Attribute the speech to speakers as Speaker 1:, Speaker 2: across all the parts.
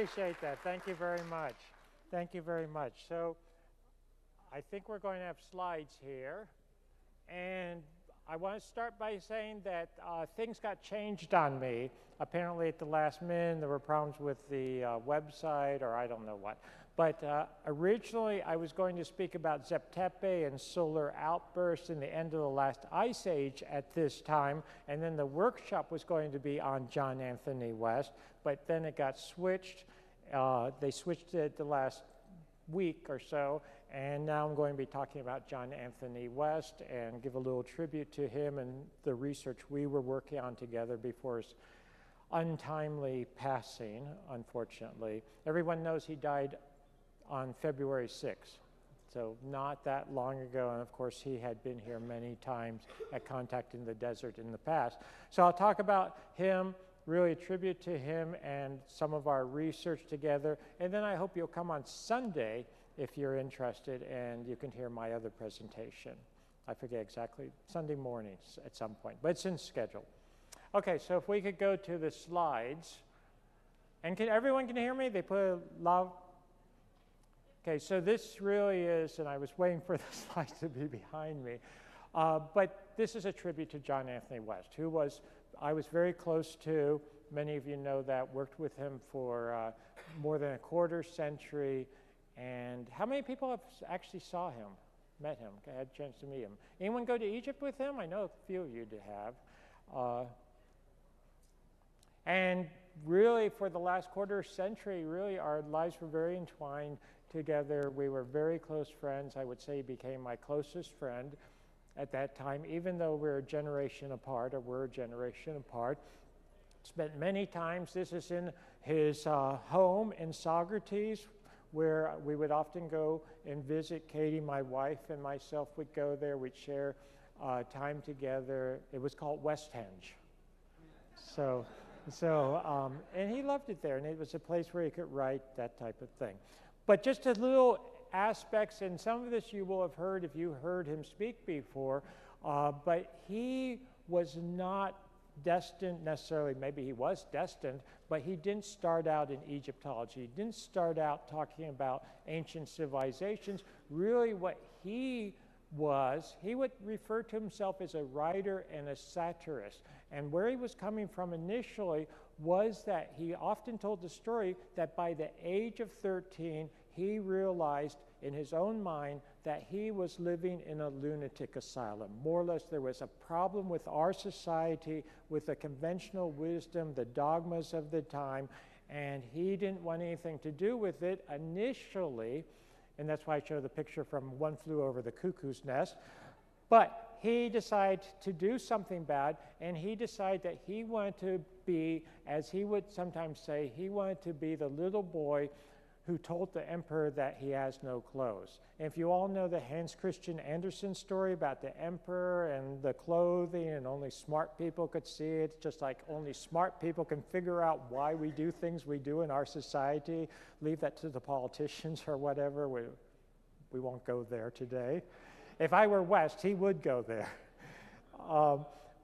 Speaker 1: appreciate that. Thank you very much. Thank you very much. So I think we're going to have slides here. And I want to start by saying that things got changed on me. Apparently at the last minute, there were problems with the website, or I don't know what. But originally, I was going to speak about Zeptepe and solar outbursts in the end of the last ice age at this time. And then the workshop was going to be on John Anthony West. But then it got switched. They switched it the last week or so. And now I'm going to be talking about John Anthony West and give a little tribute to him and the research we were working on together before his untimely passing, unfortunately. Everyone knows he died on February 6th, so not that long ago. And of course, he had been here many times at Contact in the Desert in the past. So I'll talk about him, really a tribute to him and some of our research together. And then I hope you'll come on Sunday if you're interested, and you can hear my other presentation. I forget exactly, Sunday mornings at some point, but it's in schedule. Okay, so if we could go to the slides. And everyone can hear me? They put a loud. Okay, so this really is, and I was waiting for the slides to be behind me, but this is a tribute to John Anthony West, who I was very close to. Many of you know that, worked with him for more than a quarter century. And how many people have actually saw him, met him, had a chance to meet him? Anyone go to Egypt with him? I know a few of you did have. And really, for the last quarter century, really, our lives were very entwined together. We were very close friends. I would say he became my closest friend at that time, even though we're a generation apart, or we're a generation apart. Spent many times. This is in his home in Socrates, where we would often go and visit. Katie, my wife, and myself would go there. We'd share time together. It was called Westhenge. And he loved it there, and it was a place where he could write, that type of thing. But just a little aspects, and some of this you will have heard if you heard him speak before, but he was not destined necessarily, maybe he was destined, but he didn't start out in Egyptology. He didn't start out talking about ancient civilizations. Really what he would refer to himself as a writer and a satirist. And where he was coming from initially was that he often told the story that by the age of 13, he realized in his own mind that he was living in a lunatic asylum. More or less, there was a problem with our society, with the conventional wisdom, the dogmas of the time, and he didn't want anything to do with it initially, and that's why I show the picture from One Flew Over the Cuckoo's Nest. But he decided to do something bad, and he decided that he wanted to be, as he would sometimes say, he wanted to be the little boy who told the emperor that he has no clothes. And if you all know the Hans Christian Andersen story about the emperor and the clothing, and only smart people could see it, just like only smart people can figure out why we do things we do in our society. Leave that to the politicians or whatever. We won't go there today. If I were West, he would go there.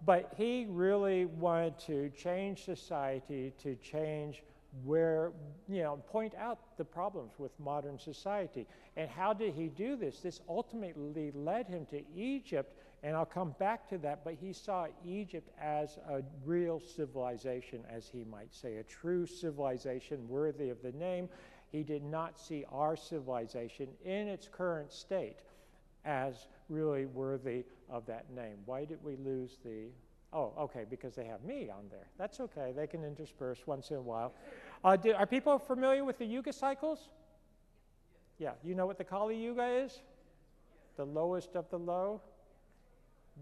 Speaker 1: But he really wanted to change society, to change point out the problems with modern society. And how did he do this? This ultimately led him to Egypt, and I'll come back to that, but he saw Egypt as a real civilization, as he might say, a true civilization worthy of the name. He did not see our civilization in its current state as really worthy of that name. Why did we lose the... Oh, okay, because they have me on there. That's okay. They can intersperse once in a while. Are people familiar with the Yuga cycles? Yeah, you know what the Kali Yuga is? The lowest of the low?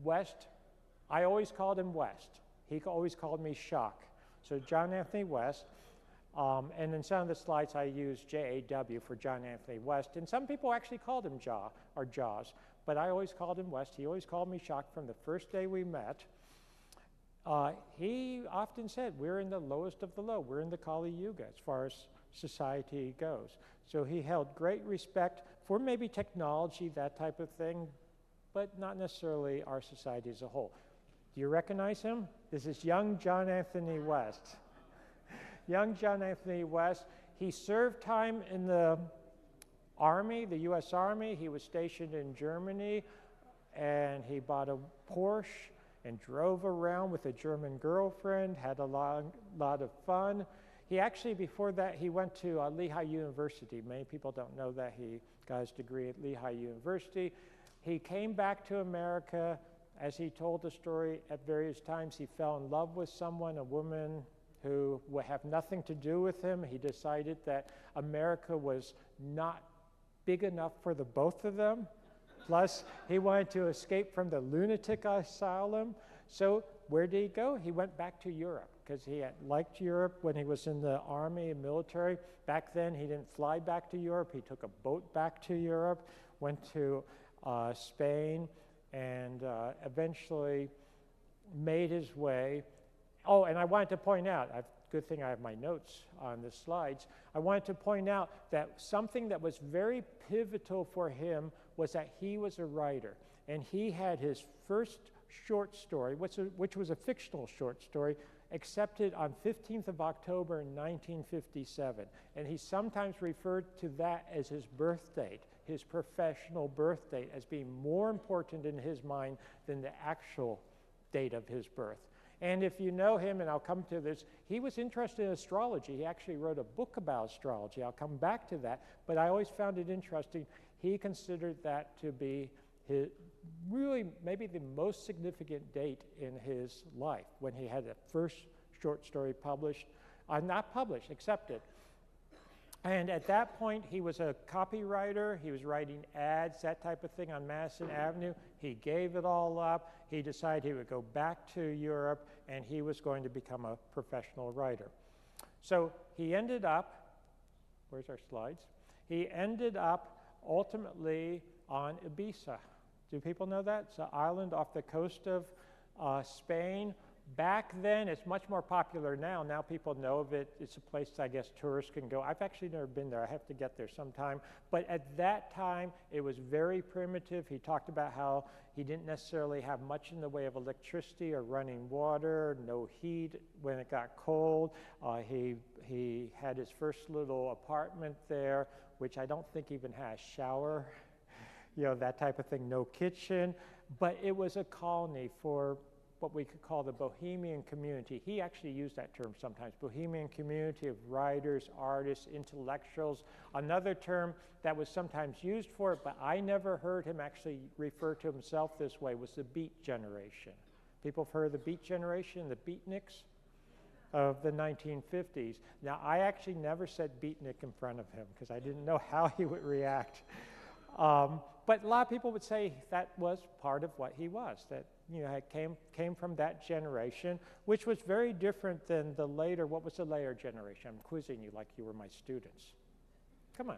Speaker 1: West. I always called him West. He always called me Schoch. So John Anthony West. And in some of the slides I use JAW for John Anthony West. And some people actually called him Jaws. But I always called him West. He always called me Schoch from the first day we met. He often said, we're in the lowest of the low. We're in the Kali Yuga as far as society goes. So he held great respect for maybe technology, that type of thing, but not necessarily our society as a whole. Do you recognize him? This is young John Anthony West. Young John Anthony West, He served time in the Army, the U.S. Army. He was stationed in Germany, and he bought a Porsche and drove around with a German girlfriend, had a lot of fun. He actually, before that, he went to Lehigh University. Many people don't know that he got his degree at Lehigh University. He came back to America. As he told the story at various times, he fell in love with someone, a woman who would have nothing to do with him. He decided that America was not big enough for the both of them. Plus, he wanted to escape from the lunatic asylum. So where did he go? He went back to Europe because he had liked Europe when he was in the army and military. Back then, he didn't fly back to Europe. He took a boat back to Europe, went to Spain, and eventually made his way. Oh, and I wanted to point out, good thing I have my notes on the slides. I wanted to point out that something that was very pivotal for him was that he was a writer. And he had his first short story, which was a fictional short story, accepted on 15th of October in 1957. And he sometimes referred to that as his birth date, his professional birth date, as being more important in his mind than the actual date of his birth. And if you know him, and I'll come to this, he was interested in astrology. He actually wrote a book about astrology. I'll come back to that. But I always found it interesting. He considered that to be his, really maybe the most significant date in his life, when he had the first short story published, not published, accepted. And at that point, he was a copywriter. He was writing ads, that type of thing on Madison Avenue. He gave it all up. He decided he would go back to Europe, and he was going to become a professional writer. So he ended up, where's our slides? He ended up ultimately on Ibiza. Do people know that? It's an island off the coast of Spain. Back then, it's much more popular now. Now people know of it. It's a place I guess tourists can go. I've actually never been there. I have to get there sometime. But at that time, it was very primitive. He talked about how he didn't necessarily have much in the way of electricity or running water, no heat when it got cold. He had his first little apartment there, which I don't think even has a shower, you know, that type of thing, no kitchen. But it was a colony for what we could call the bohemian community. He actually used that term sometimes, bohemian community of writers, artists, intellectuals. Another term that was sometimes used for it, but I never heard him actually refer to himself this way, was the Beat Generation. People have heard of the Beat Generation, the beatniks of the 1950s. Now, I actually never said beatnik in front of him because I didn't know how he would react. But a lot of people would say that was part of what he was, that came from that generation, which was very different than the later, what was the later generation? I'm quizzing you like you were my students. Come on.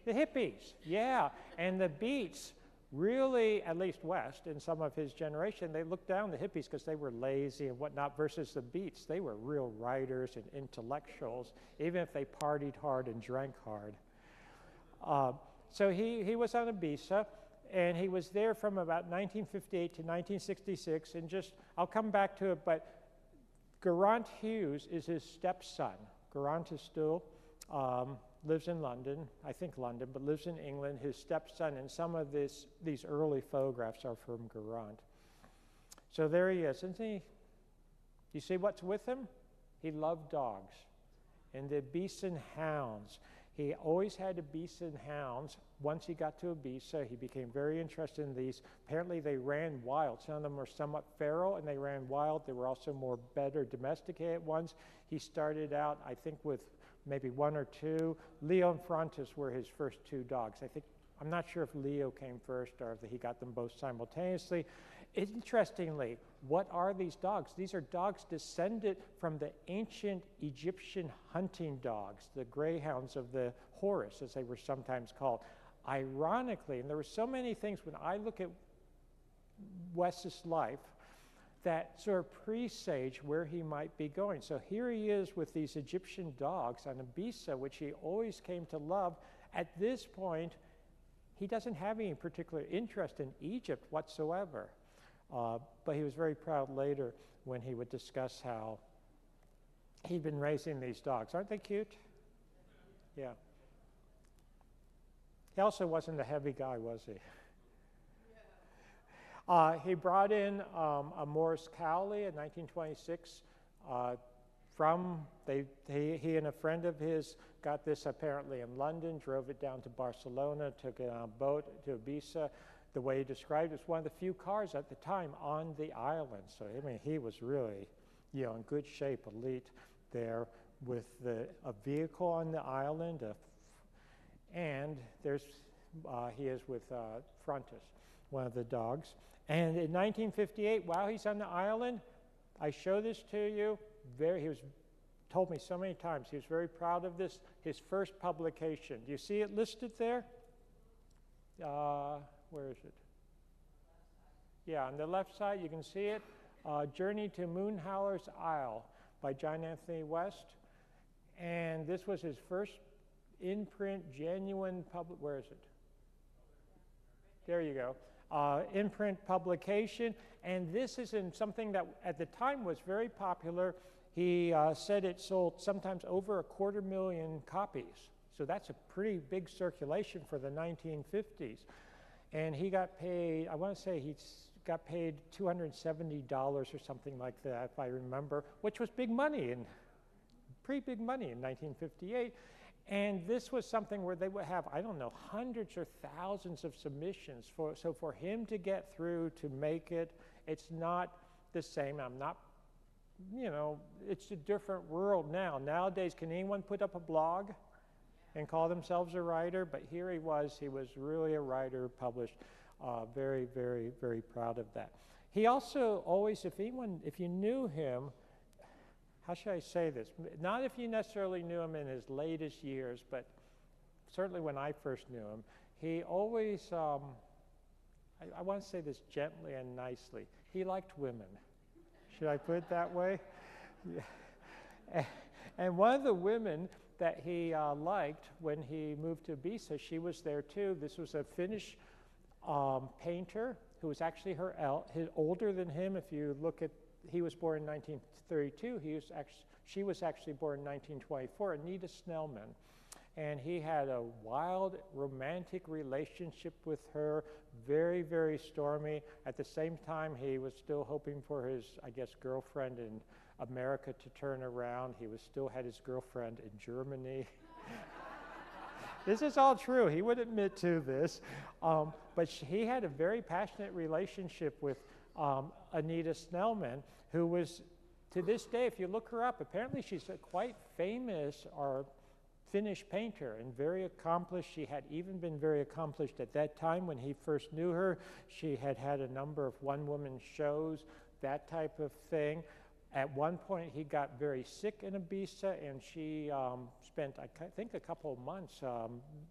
Speaker 1: The hippies, yeah. And the Beats really, at least West, in some of his generation, they looked down the hippies because they were lazy and whatnot, versus the Beats. They were real writers and intellectuals, even if they partied hard and drank hard. So he was on Ibiza, and he was there from about 1958 to 1966, and just, I'll come back to it, but Geraint Hughes is his stepson. Geraint is still, lives in London, I think London, but lives in England, his stepson, and some of these early photographs are from Geraint. So there he is, isn't he? You see what's with him? He loved dogs, and the Ibiza hounds. He always had Ibiza hounds. Once he got to Ibiza, he became very interested in these. Apparently, they ran wild. Some of them were somewhat feral, and they ran wild. There were also more better domesticated ones. He started out, I think, with maybe one or two. Leo and Frontis were his first two dogs. I'm not sure if Leo came first or if he got them both simultaneously. Interestingly, what are these dogs? These are dogs descended from the ancient Egyptian hunting dogs, the greyhounds of the Horus, as they were sometimes called. Ironically, and there were so many things when I look at Wes's life that sort of presage where he might be going. So here he is with these Egyptian dogs on Ibiza, which he always came to love. At this point, he doesn't have any particular interest in Egypt whatsoever. But he was very proud later when he would discuss how he'd been raising these dogs. Aren't they cute? Yeah. He also wasn't a heavy guy, was he? He brought in a Morris Cowley in 1926 he and a friend of his got this apparently in London, drove it down to Barcelona, took it on a boat to Ibiza. The way he described it was one of the few cars at the time on the island. So, I mean, he was really, you know, in good shape, elite there with a vehicle on the island. And he is with Frontis, one of the dogs. And in 1958, while he's on the island, I show this to you. He was told me so many times he was very proud of this. His first publication. Do you see it listed there? Where is it? Yeah, on the left side you can see it. Journey to Moonhowler's Isle by John Anthony West. And this was his first in-print, genuine where is it? There you go. In-print publication. And this is in something that at the time was very popular. He said it sold sometimes over 250,000 copies. So that's a pretty big circulation for the 1950s. And he got paid, I want to say he got paid $270 or something like that, if I remember, which was big money, and pretty big money in 1958. And this was something where they would have, I don't know, hundreds or thousands of submissions. So for him to get through, to make it, it's not the same. I'm not, you know, it's a different world now. Nowadays, can anyone put up a blog and call themselves a writer? But here he was really a writer, published, very, very, very proud of that. He also always, if you knew him, how should I say this? Not if you necessarily knew him in his latest years, but certainly when I first knew him, he always, I want to say this gently and nicely, he liked women. Should I put it that way? Yeah. And one of the women that he liked when he moved to Ibiza, she was there too. This was a Finnish painter who was actually older than him. If you look at, he was born in 1932. She was actually born in 1924, Anita Snellman. And he had a wild romantic relationship with her, very, very stormy. At the same time, he was still hoping for his, I guess, girlfriend in America to turn around. He still had his girlfriend in Germany. This is all true. He would admit to this. But he had a very passionate relationship with Anita Snellman, who was, to this day, if you look her up, apparently she's a quite famous Finnish painter and very accomplished. She had even been very accomplished at that time when he first knew her. She had had a number of one-woman shows, that type of thing. At one point, he got very sick in Ibiza, and she spent, I think, a couple of months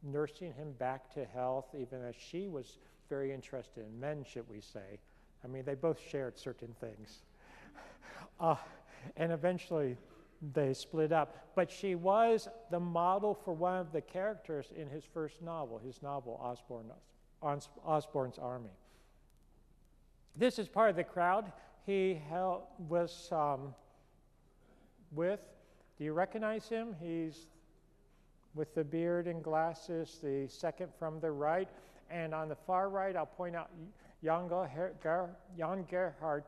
Speaker 1: nursing him back to health, even as she was very interested in men, should we say. I mean, they both shared certain things. And eventually, they split up. But she was the model for one of the characters in his first novel, Osborne's Army. This is part of the crowd he was with. Do you recognize him? He's with the beard and glasses, the second from the right. And on the far right, I'll point out Jan Gerhard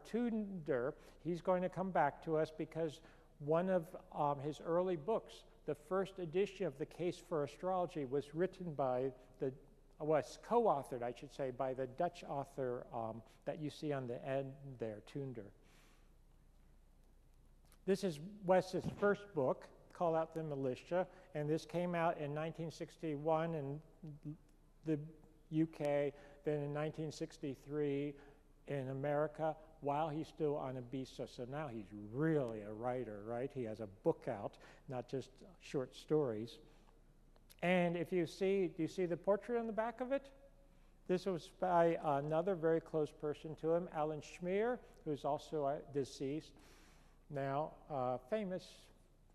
Speaker 1: Tunder. He's going to come back to us because one of his early books, the first edition of The Case for Astrology, was written by was co-authored, I should say, by the Dutch author that you see on the end there, Tunder. This is West's first book, Call Out the Militia, and this came out in 1961 in the UK, then in 1963 in America, while he's still on Ibiza. So now he's really a writer, right? He has a book out, not just short stories. And if you see, do you see the portrait on the back of it? This was by another very close person to him, Alan Schmier, who's also deceased now, famous,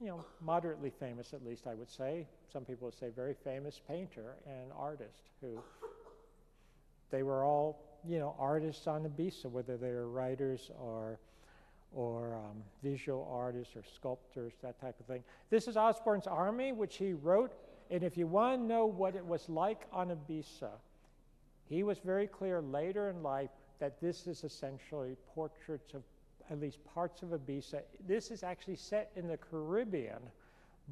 Speaker 1: you know, moderately famous at least, I would say. Some people would say very famous painter and artist who, they were all, you know, artists on Ibiza, whether they were writers or visual artists or sculptors, that type of thing. This is Osborne's Army, which he wrote And if you want to know what it was like on Ibiza, he was very clear later in life that this is essentially portraits of at least parts of Ibiza. This is actually set in the Caribbean,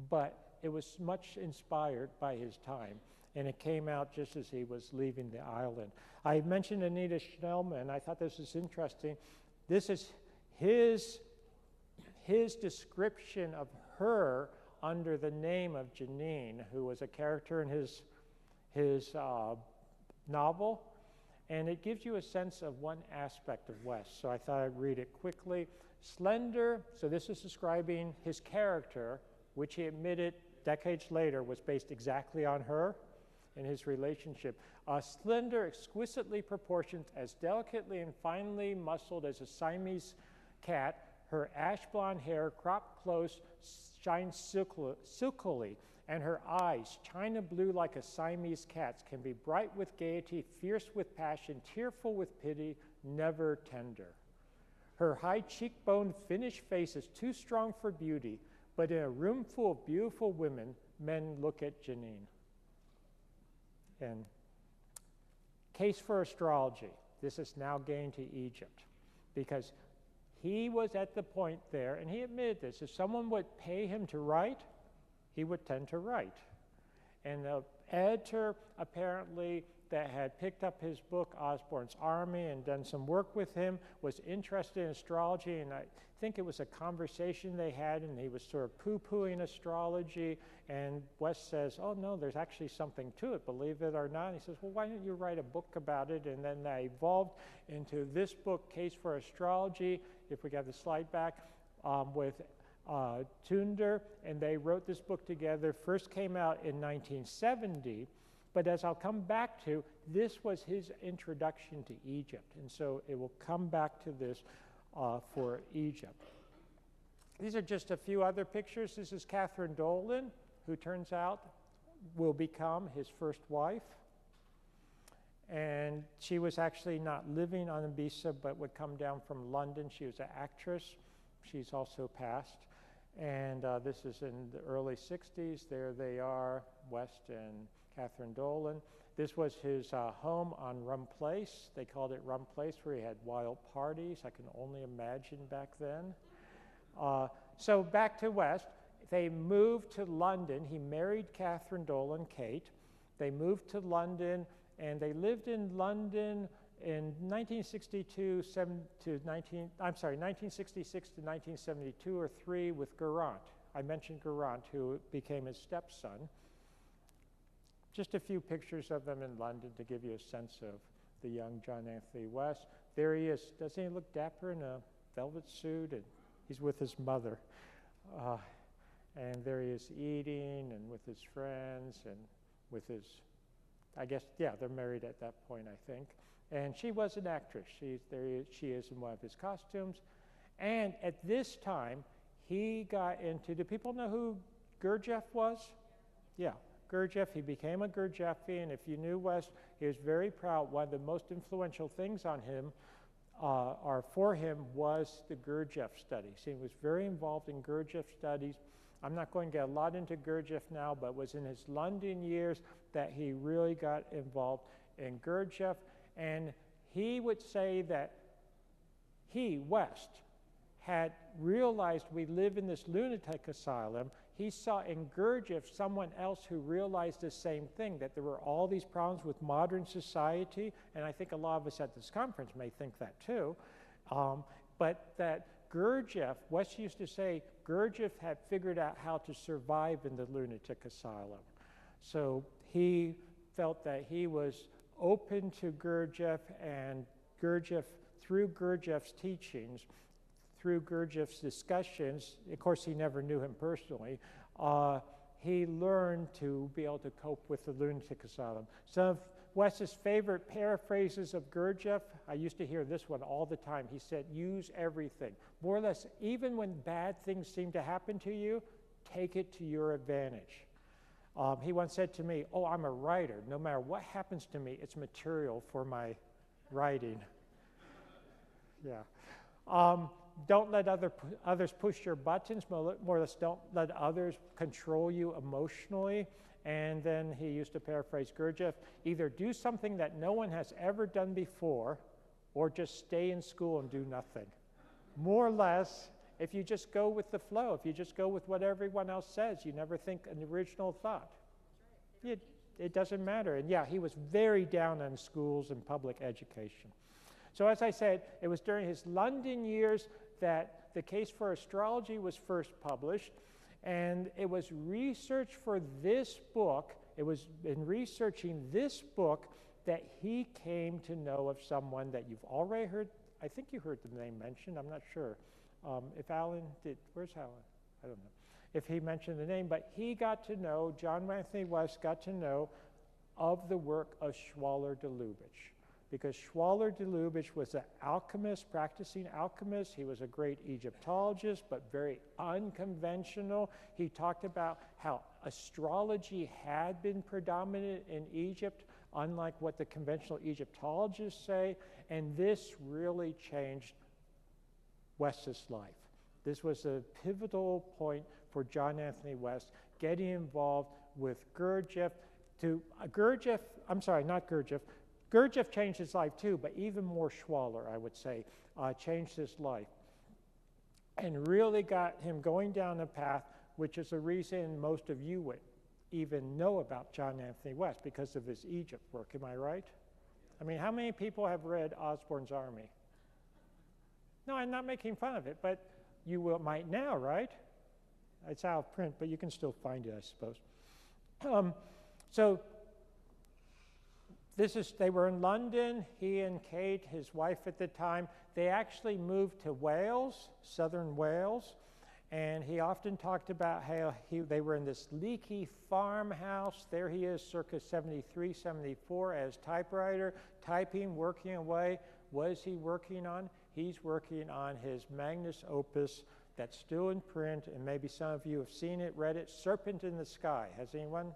Speaker 1: but it was much inspired by his time. And it came out just as he was leaving the island. I mentioned Anita Schnellman. I thought this was interesting. This is his description of her under the name of Janine, who was a character in his novel. And it gives you a sense of one aspect of West. So I thought I'd read it quickly. Slender, so this is describing his character, which he admitted decades later was based exactly on her and his relationship. Slender, exquisitely proportioned, as delicately and finely muscled as a Siamese cat, her ash blonde hair, cropped close, shines silkily, and her eyes, china blue like a Siamese cat's, can be bright with gaiety, fierce with passion, tearful with pity, never tender. Her high cheekboned, finished face is too strong for beauty, but in a room full of beautiful women, men look at Janine. And case for astrology. This is now getting to Egypt, because he was at the point there, and he admitted this, if someone would pay him to write, he would tend to write. And the editor, apparently, that had picked up his book, Osborne's Army, and done some work with him, was interested in astrology, and I think it was a conversation they had, and he was sort of poo-pooing astrology, and West says, oh no, there's actually something to it, believe it or not. And he says, well, why don't you write a book about it? And then that evolved into this book, Case for Astrology, if we got the slide back, with Tunder, and they wrote this book together. First came out in 1970, but as I'll come back to, this was his introduction to Egypt, and so it will come back to this for Egypt. These are just a few other pictures. This is Catherine Dolan, who turns out will become his first wife, and she was actually not living on Ibiza, but would come down from London. She was an actress. She's also passed. And this is in the early 60s. There they are, West and Catherine Dolan. This was his home on Rum Place. They called it Rum Place, where he had wild parties. I can only imagine back then. So back to West. They moved to London. He married Catherine Dolan, Kate. They moved to London, and they lived in London in 1966 to 1972 or 3 with Gurdjieff. I mentioned Gurdjieff, who became his stepson. Just a few pictures of them in London to give you a sense of the young John Anthony West. There he is. Doesn't he look dapper in a velvet suit? And he's with his mother. And there he is eating and with his friends and with his, I guess, yeah, they're married at that point, I think. And she was an actress. She is in one of his costumes. And at this time, he got into, do people know who Gurdjieff was? Yeah, Gurdjieff. He became a Gurdjieffian. If you knew West, he was very proud. One of the most influential things on him, or for him, was the Gurdjieff studies. He was very involved in Gurdjieff studies. I'm not going to get a lot into Gurdjieff now, but it was in his London years that he really got involved in Gurdjieff. And he would say that he, West, had realized we live in this lunatic asylum. He saw in Gurdjieff someone else who realized the same thing, that there were all these problems with modern society, and I think a lot of us at this conference may think that too, but that Gurdjieff, West used to say, Gurdjieff had figured out how to survive in the lunatic asylum. So he felt that he was open to Gurdjieff, and Gurdjieff, through Gurdjieff's teachings, through Gurdjieff's discussions, of course he never knew him personally, he learned to be able to cope with the lunatic asylum. Some of West's favorite paraphrases of Gurdjieff, I used to hear this one all the time. He said, use everything. More or less, even when bad things seem to happen to you, take it to your advantage. He once said to me, oh, I'm a writer. No matter what happens to me, it's material for my writing. Yeah. Don't let others push your buttons. More or less, don't let others control you emotionally. And then he used to paraphrase Gurdjieff, either do something that no one has ever done before, or just stay in school and do nothing. More or less, if you just go with the flow, if you just go with what everyone else says, you never think an original thought. It doesn't matter. And yeah, he was very down on schools and public education. So as I said, it was during his London years that the Case for Astrology was first published. And it was research for this book, it was in researching this book that he came to know of someone that you've already heard. I think you heard the name mentioned, I'm not sure. If Alan did, where's Alan? I don't know. If he mentioned the name, but he got to know, John Anthony West got to know of the work of Schwaller de Lubitsch. Because Schwaller de Lubitsch was an alchemist, practicing alchemist. He was a great Egyptologist, but very unconventional. He talked about how astrology had been predominant in Egypt, unlike what the conventional Egyptologists say, and this really changed West's life. This was a pivotal point for John Anthony West, getting involved with Gurdjieff. Gurdjieff changed his life too, but even more Schwaller, I would say, changed his life. And really got him going down a path, which is the reason most of you would even know about John Anthony West, because of his Egypt work, am I right? I mean, how many people have read Osborne's Army? No, I'm not making fun of it, but you might now, right? It's out of print, but you can still find it, I suppose. They were in London, he and Kate, his wife at the time. They actually moved to Wales, southern Wales, and he often talked about how they were in this leaky farmhouse. There he is, circa 73, 74, as typewriter, typing, working away. What is he working on? He's working on his magnus opus that's still in print, and maybe some of you have seen it, read it, Serpent in the Sky. Has anyone?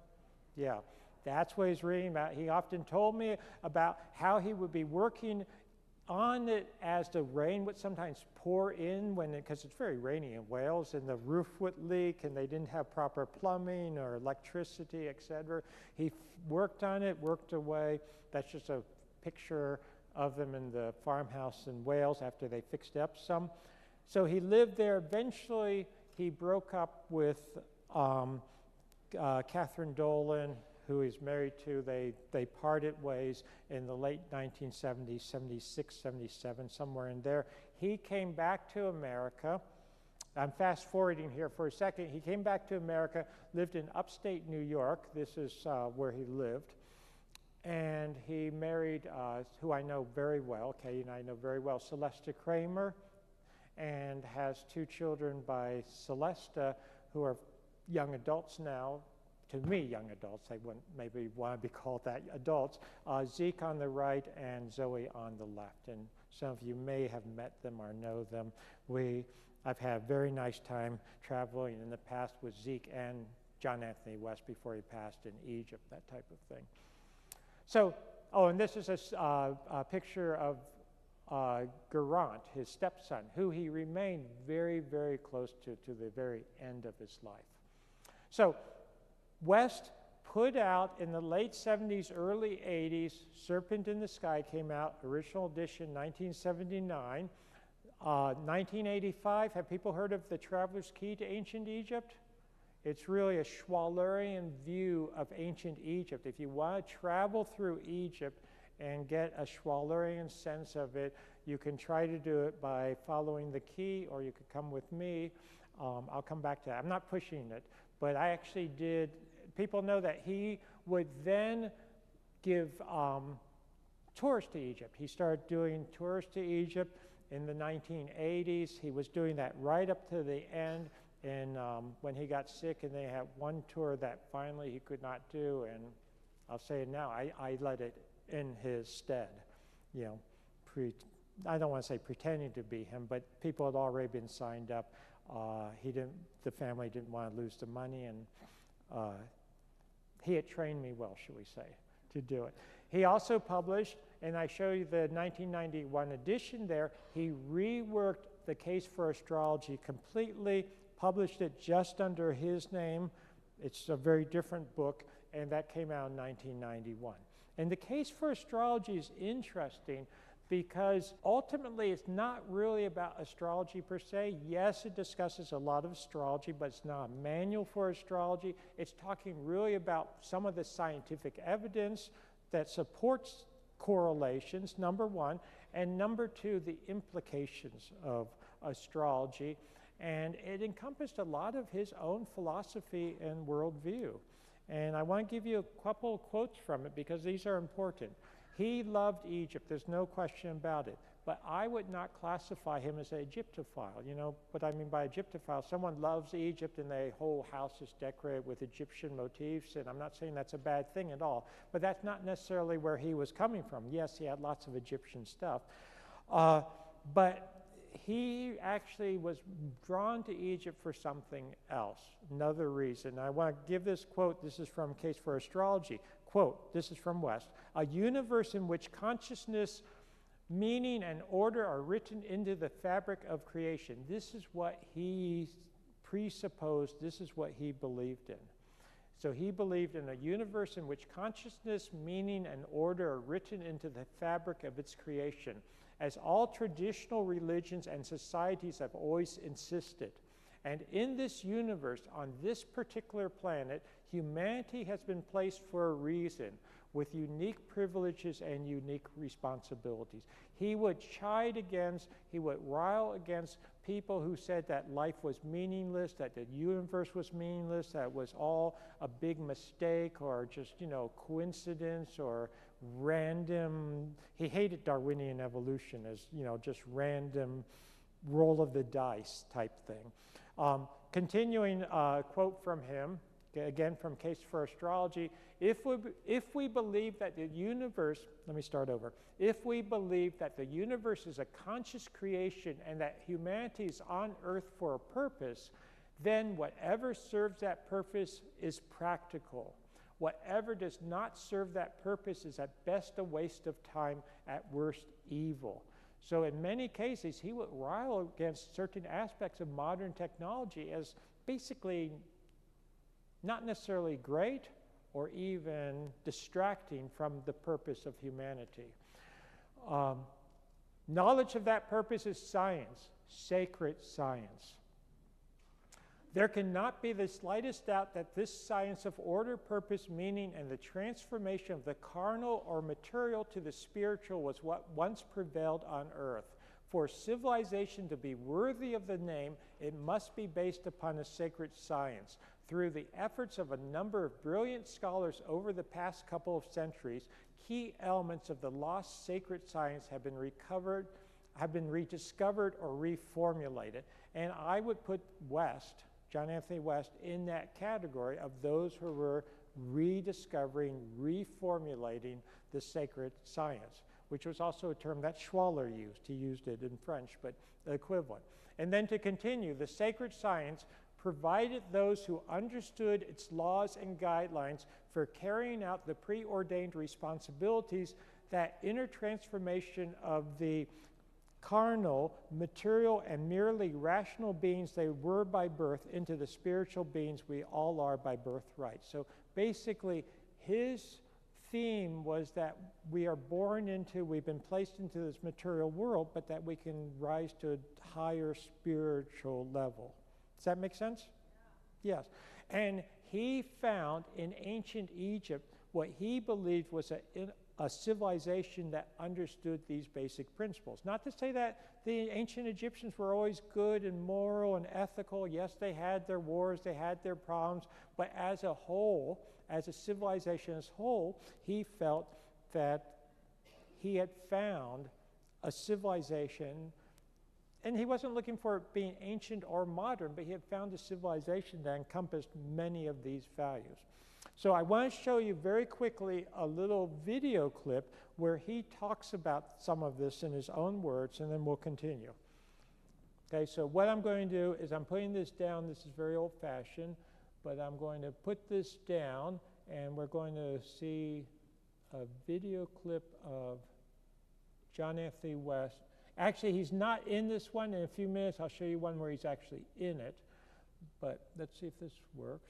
Speaker 1: Yeah. That's what he's reading about. He often told me about how he would be working on it as the rain would sometimes pour in, because it's very rainy in Wales, and the roof would leak, and they didn't have proper plumbing or electricity, etc. He worked on it, worked away. That's just a picture of them in the farmhouse in Wales after they fixed up some. So he lived there. Eventually, he broke up with Catherine Dolan, who he's married to. They parted ways in the late 1970s, 76, 77, somewhere in there. He came back to America. I'm fast forwarding here for a second. He came back to America, lived in upstate New York. This is where he lived. And he married, who I know very well, Katie and I know very well, Celesta Kramer, and has 2 children by Celesta, who are young adults now. To me, young adults, they wouldn't maybe want to be called that, adults. Zeke on the right and Zoe on the left. And some of you may have met them or know them. I've had a very nice time traveling in the past with Zeke and John Anthony West before he passed in Egypt, that type of thing. So, and this is a picture of Geraint, his stepson, who he remained very, very close to the very end of his life. So, West put out in the late 70s, early 80s, Serpent in the Sky came out, original edition, 1979. 1985, have people heard of The Traveler's Key to Ancient Egypt? It's really a Schwallerian view of ancient Egypt. If you want to travel through Egypt and get a Schwallerian sense of it, you can try to do it by following the key, or you could come with me. I'll come back to that. I'm not pushing it, but I actually did. People know that he would then give tours to Egypt. He started doing tours to Egypt in the 1980s. He was doing that right up to the end, and when he got sick, and they had one tour that finally he could not do, and I'll say it now, I led it in his stead. You know, I don't want to say pretending to be him, but people had already been signed up. The family didn't want to lose the money, and he had trained me well, shall we say, to do it. He also published, and I show you the 1991 edition there, he reworked The Case for Astrology completely, published it just under his name. It's a very different book, and that came out in 1991. And the case for astrology is interesting because ultimately it's not really about astrology per se. Yes, it discusses a lot of astrology, but it's not a manual for astrology. It's talking really about some of the scientific evidence that supports correlations, number one, and number two, the implications of astrology. And it encompassed a lot of his own philosophy and worldview. And I want to give you a couple of quotes from it because these are important. He loved Egypt, there's no question about it. But I would not classify him as an Egyptophile. You know what I mean by Egyptophile? Someone loves Egypt and their whole house is decorated with Egyptian motifs, and I'm not saying that's a bad thing at all, but that's not necessarily where he was coming from. Yes, he had lots of Egyptian stuff, but he actually was drawn to Egypt for something else, another reason. I want to give this quote. This is from Case for Astrology. Quote, this is from West. A universe in which consciousness, meaning, and order are written into the fabric of creation. This is what he presupposed. This is what he believed in. So he believed in a universe in which consciousness, meaning, and order are written into the fabric of its creation, as all traditional religions and societies have always insisted. And in this universe, on this particular planet, humanity has been placed for a reason, with unique privileges and unique responsibilities. He would chide against, he would rile against people who said that life was meaningless, that the universe was meaningless, that it was all a big mistake or just, you know, coincidence or random. He hated Darwinian evolution as, you know, just random roll of the dice type thing. Continuing quote from him, again from Case for Astrology, if we believe that the universe, let me start over. If we believe that the universe is a conscious creation and that humanity is on earth for a purpose, then whatever serves that purpose is practical. Whatever does not serve that purpose is at best a waste of time, at worst evil. So in many cases, he would rile against certain aspects of modern technology as basically not necessarily great or even distracting from the purpose of humanity. Knowledge of that purpose is science, sacred science. There cannot be the slightest doubt that this science of order, purpose, meaning, and the transformation of the carnal or material to the spiritual was what once prevailed on earth. For civilization to be worthy of the name, it must be based upon a sacred science. Through the efforts of a number of brilliant scholars over the past couple of centuries, key elements of the lost sacred science have been recovered, have been rediscovered or reformulated. And I would put West, John Anthony West, in that category of those who were rediscovering, reformulating the sacred science, which was also a term that Schwaller used. He used it in French, but the equivalent. And then to continue, the sacred science provided those who understood its laws and guidelines for carrying out the preordained responsibilities that inner transformation of the carnal, material, and merely rational beings they were by birth into the spiritual beings we all are by birthright. So basically, his theme was that we are born into, we've been placed into this material world, but that we can rise to a higher spiritual level. Does that make sense? Yeah. Yes. And he found in ancient Egypt what he believed was a civilization that understood these basic principles. Not to say that the ancient Egyptians were always good and moral and ethical. Yes, they had their wars, they had their problems, but as a whole, as a civilization as a whole, he felt that he had found a civilization, and he wasn't looking for it being ancient or modern, but he had found a civilization that encompassed many of these values. So I want to show you very quickly a little video clip where he talks about some of this in his own words, and then we'll continue. Okay, so what I'm going to do is I'm putting this down. This is very old-fashioned, but I'm going to put this down, and we're going to see a video clip of John Anthony West. Actually, he's not in this one. In a few minutes, I'll show you one where he's actually in it, but let's see if this works.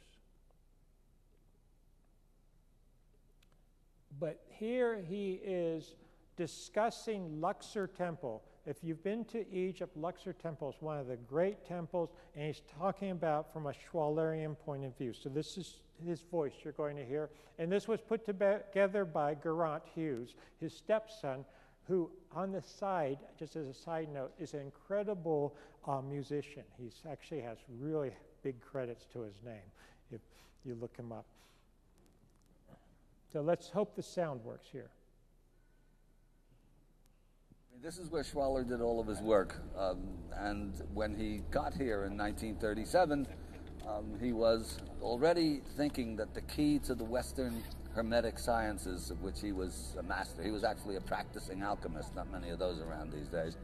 Speaker 1: But here he is discussing Luxor Temple. If you've been to Egypt, Luxor Temple is one of the great temples, and he's talking about from a Schwallerian point of view. So this is his voice you're going to hear. And this was put together by Geraint Hughes, his stepson, who on the side, just as a side note, is an incredible musician. He actually has really big credits to his name if you look him up. So let's hope the sound works here.
Speaker 2: This is where Schwaller did all of his work, and when he got here in 1937, he was already thinking that the key to the Western Hermetic sciences, of which he was a master, he was actually a practicing alchemist, not many of those around these days,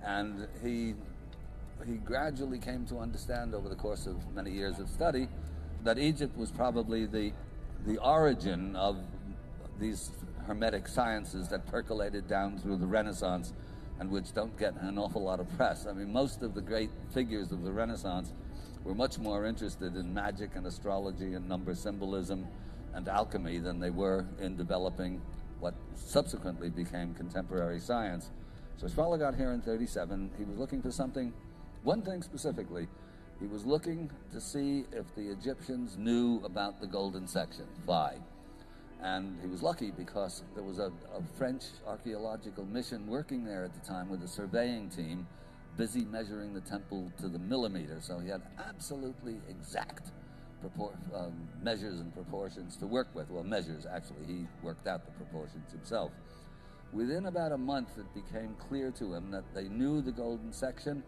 Speaker 2: and he gradually came to understand over the course of many years of study that Egypt was probably the origin of these Hermetic sciences that percolated down through the Renaissance and which don't get an awful lot of press. I mean, most of the great figures of the Renaissance were much more interested in magic and astrology and number symbolism and alchemy than they were in developing what subsequently became contemporary science. So Schwaller got here in 37. He was looking for something, one thing specifically. He was looking to see if the Egyptians knew about the golden section, Phi. And he was lucky because there was a French archaeological mission working there at the time with a surveying team busy measuring the temple to the millimeter. So he had absolutely exact measures and proportions to work with. Well, measures, actually. He worked out the proportions himself. Within about a month, it became clear to him that they knew the golden section,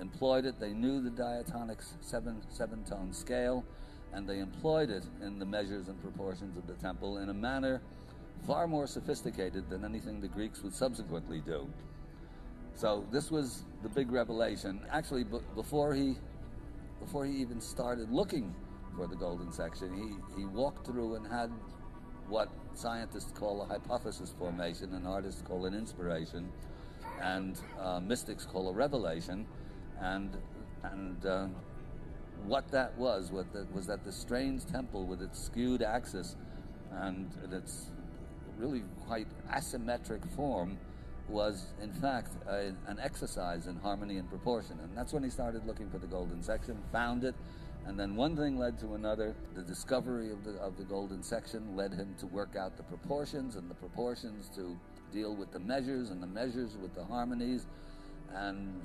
Speaker 2: employed it, they knew the diatonics seven-tone scale, and they employed it in the measures and proportions of the temple in a manner far more sophisticated than anything the Greeks would subsequently do. So this was the big revelation. Actually, before he even started looking for the golden section, he walked through and had what scientists call a hypothesis formation, and artists call an inspiration, and mystics call a revelation, and what that was that the strange temple with its skewed axis and its really quite asymmetric form was in fact an exercise in harmony and proportion. And that's when he started looking for the golden section, found it, and then one thing led to another. The discovery of the golden section led him to work out the proportions, and the proportions to deal with the measures, and the measures with the harmonies. And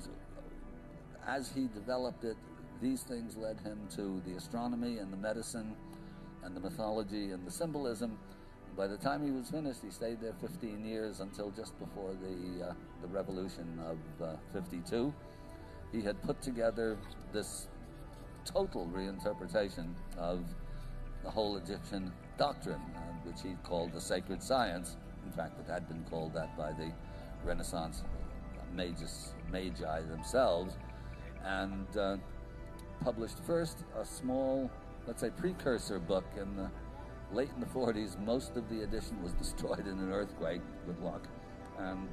Speaker 2: as he developed it, these things led him to the astronomy and the medicine and the mythology and the symbolism. By the time he was finished, he stayed there 15 years until just before the revolution of 52. He had put together this total reinterpretation of the whole Egyptian doctrine, which he called the sacred science. In fact, it had been called that by the Renaissance magi themselves, and published first a small, let's say, precursor book late in the 40s. Most of the edition was destroyed in an earthquake, with luck. And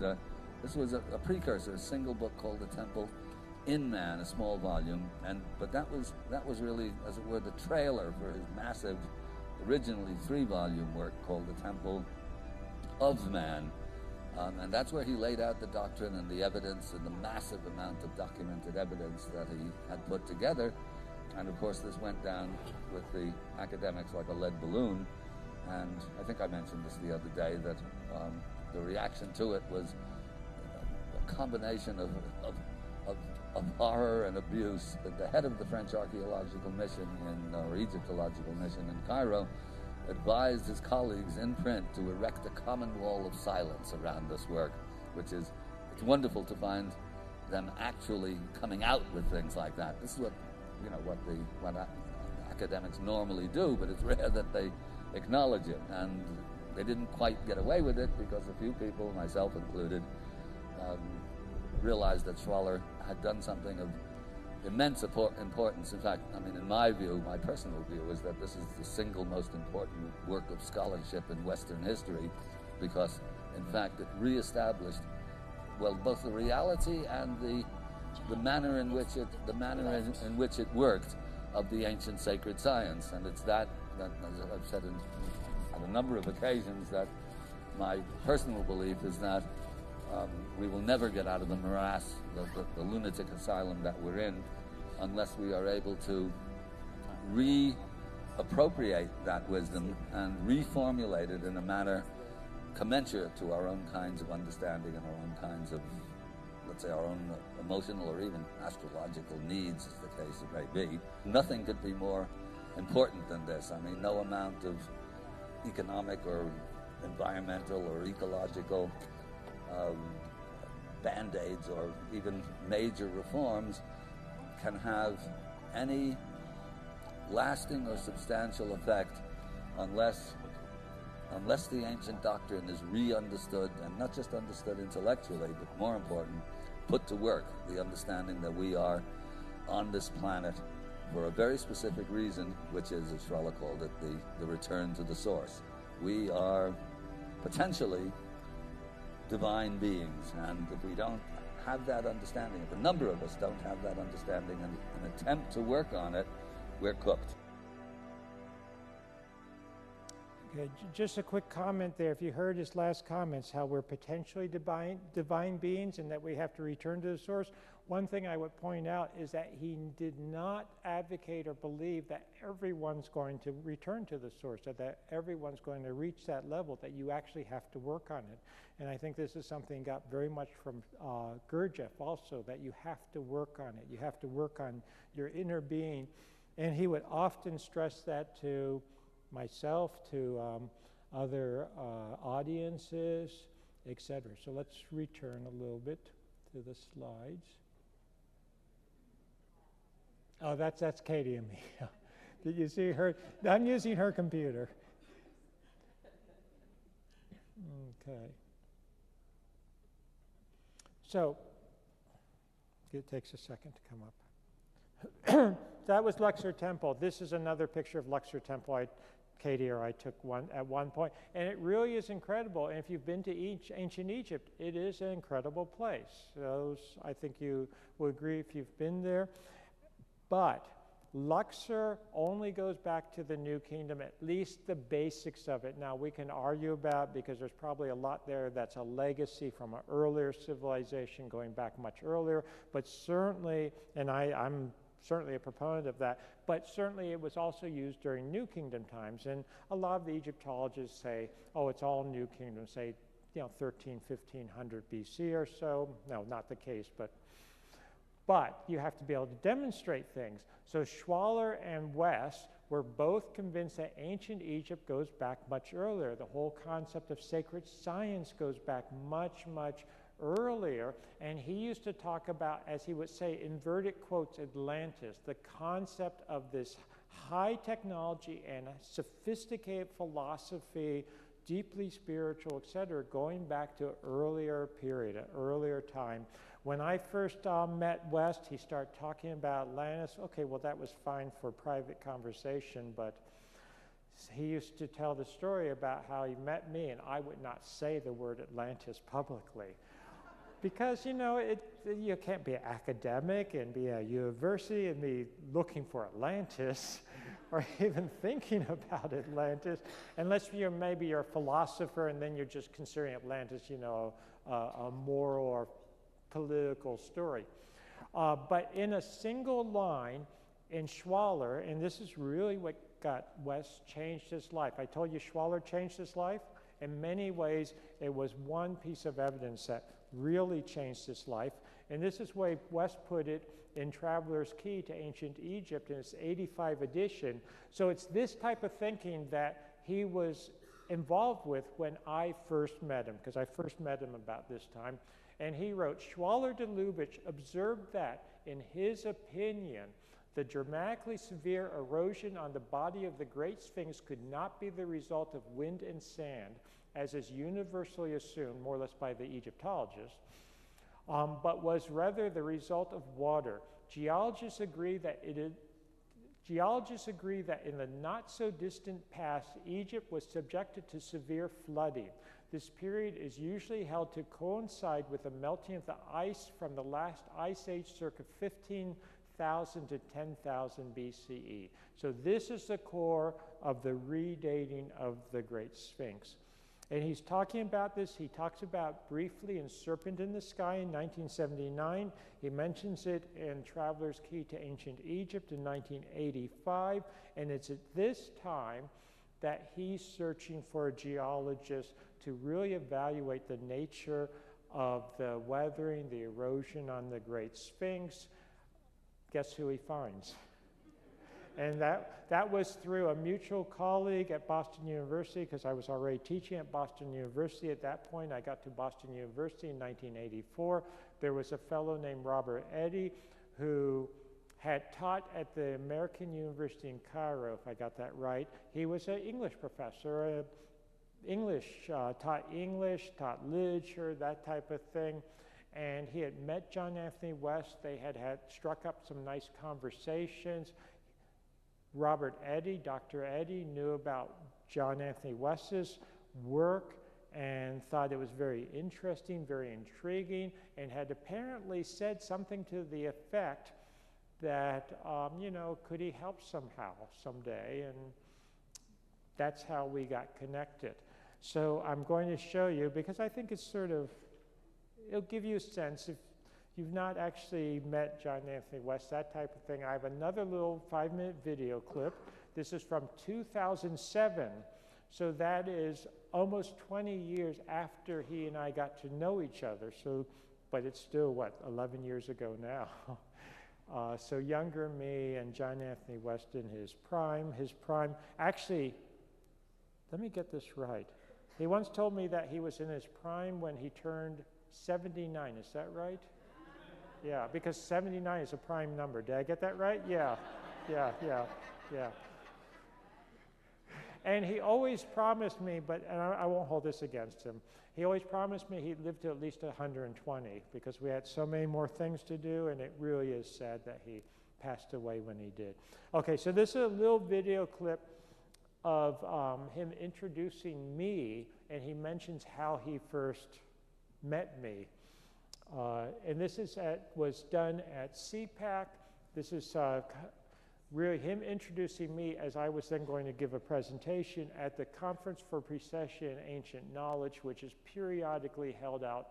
Speaker 2: this was a precursor, a single book called The Temple in Man, a small volume. But that was really, as it were, the trailer for his massive, originally 3-volume work called The Temple of Man. And that's where he laid out the doctrine and the evidence and the massive amount of documented evidence that he had put together. And of course, this went down with the academics like a lead balloon. And I think I mentioned this the other day, that the reaction to it was a combination of horror and abuse. That the head of the French archaeological mission or Egyptological mission in Cairo advised his colleagues in print to erect a common wall of silence around this work, which is, it's wonderful to find them actually coming out with things like that. This is what academics normally do, but it's rare that they acknowledge it. And they didn't quite get away with it because a few people, myself included, realized that Schwaller had done something of immense importance. In fact, I mean, in my view, my personal view, is that this is the single most important work of scholarship in Western history, because, in fact, it reestablished, well, both the reality and the manner in which it worked of the ancient sacred science. And it's that as I've said in on a number of occasions that my personal belief is that we will never get out of the morass, the lunatic asylum that we're in, unless we are able to reappropriate that wisdom and reformulate it in a manner commensurate to our own kinds of understanding and our own kinds of, let's say, our own emotional or even astrological needs, as the case it may be. Nothing could be more important than this. I mean, no amount of economic or environmental or ecological band-aids or even major reforms can have any lasting or substantial effect unless the ancient doctrine is re-understood, and not just understood intellectually, but more important, put to work. The understanding that we are on this planet for a very specific reason, which is, as Schwaller called it, the return to the source. We are potentially divine beings, and if we don't have that understanding, if a number of us don't have that understanding and attempt to work on it, we're cooked.
Speaker 1: Okay, just a quick comment there. If you heard his last comments, how we're potentially divine beings and that we have to return to the source, one thing I would point out is that he did not advocate or believe that everyone's going to return to the source, or that everyone's going to reach that level, that you actually have to work on it. And I think this is something got very much from Gurdjieff also, that you have to work on it. You have to work on your inner being. And he would often stress that to myself, to other audiences, etc. So let's return a little bit to the slides. Oh, that's Katie and me. Did you see her? I'm using her computer. Okay. So it takes a second to come up. That was Luxor Temple. This is another picture of Luxor Temple. Katie or I took one at one point, and it really is incredible. And if you've been to ancient Egypt, it is an incredible place. I think you will agree if you've been there. But Luxor only goes back to the New Kingdom, at least the basics of it. Now, we can argue about, because there's probably a lot there that's a legacy from an earlier civilization going back much earlier, but certainly, and I'm certainly a proponent of that, but certainly it was also used during New Kingdom times. And a lot of the Egyptologists say, oh, it's all New Kingdom, say, 1500 BC or so. No, not the case, but you have to be able to demonstrate things. So Schwaller and West were both convinced that ancient Egypt goes back much earlier. The whole concept of sacred science goes back much, much earlier. And he used to talk about, as he would say, inverted quotes, Atlantis, the concept of this high technology and sophisticated philosophy, deeply spiritual, etc., going back to an earlier period, an earlier time. When I first met West, he started talking about Atlantis. Okay, well, that was fine for private conversation, but he used to tell the story about how he met me, and I would not say the word Atlantis publicly. Because, you can't be an academic and be a university and be looking for Atlantis or even thinking about Atlantis, unless maybe you're a philosopher and then you're just considering Atlantis, a moral or political story. But in a single line in Schwaller, and this is really what got West changed his life. I told you Schwaller changed his life. In many ways, it was one piece of evidence that really changed his life. And this is the way West put it in Traveler's Key to Ancient Egypt in its 85 edition. So it's this type of thinking that he was involved with when I first met him, because I first met him about this time. And he wrote, Schwaller de Lubitsch observed that, in his opinion, the dramatically severe erosion on the body of the Great Sphinx could not be the result of wind and sand, as is universally assumed, more or less by the Egyptologists, but was rather the result of water. Geologists agree that in the not-so-distant past, Egypt was subjected to severe flooding. This period is usually held to coincide with the melting of the ice from the last ice age circa 15 8,000 to 10,000 BCE. So this is the core of the redating of the Great Sphinx. And he's talking about this. He talks about briefly in Serpent in the Sky in 1979. He mentions it in Traveler's Key to Ancient Egypt in 1985. And it's at this time that he's searching for a geologist to really evaluate the nature of the weathering, the erosion on the Great Sphinx. Guess who he finds? And that was through a mutual colleague at Boston University, because I was already teaching at Boston University at that point. I got to Boston University in 1984. There was a fellow named Robert Eddy who had taught at the American University in Cairo, if I got that right. He was an English professor, taught English, taught literature, that type of thing. And he had met John Anthony West. They had struck up some nice conversations. Robert Eddy, Dr. Eddy, knew about John Anthony West's work and thought it was very interesting, very intriguing, and had apparently said something to the effect that, you know, could he help somehow, someday? And that's how we got connected. So I'm going to show you, because I think it's sort of, it'll give you a sense. If you've not actually met John Anthony West, that type of thing, I have another little 5-minute video clip. This is from 2007. So that is almost 20 years after he and I got to know each other. So, but it's still, what, 11 years ago now. So younger me and John Anthony West in his prime. Actually, let me get this right. He once told me that he was in his prime when he turned 79. Is that right? Yeah, because 79 is a prime number. Did I get that right? Yeah. And he always promised me, and I won't hold this against him, he always promised me he'd live to at least 120, because we had so many more things to do, and it really is sad that he passed away when he did. Okay, so this is a little video clip of him introducing me, and he mentions how he first met me. And this was done at CPAC. This is really him introducing me as I was then going to give a presentation at the Conference for Precession and Ancient Knowledge, which is periodically held out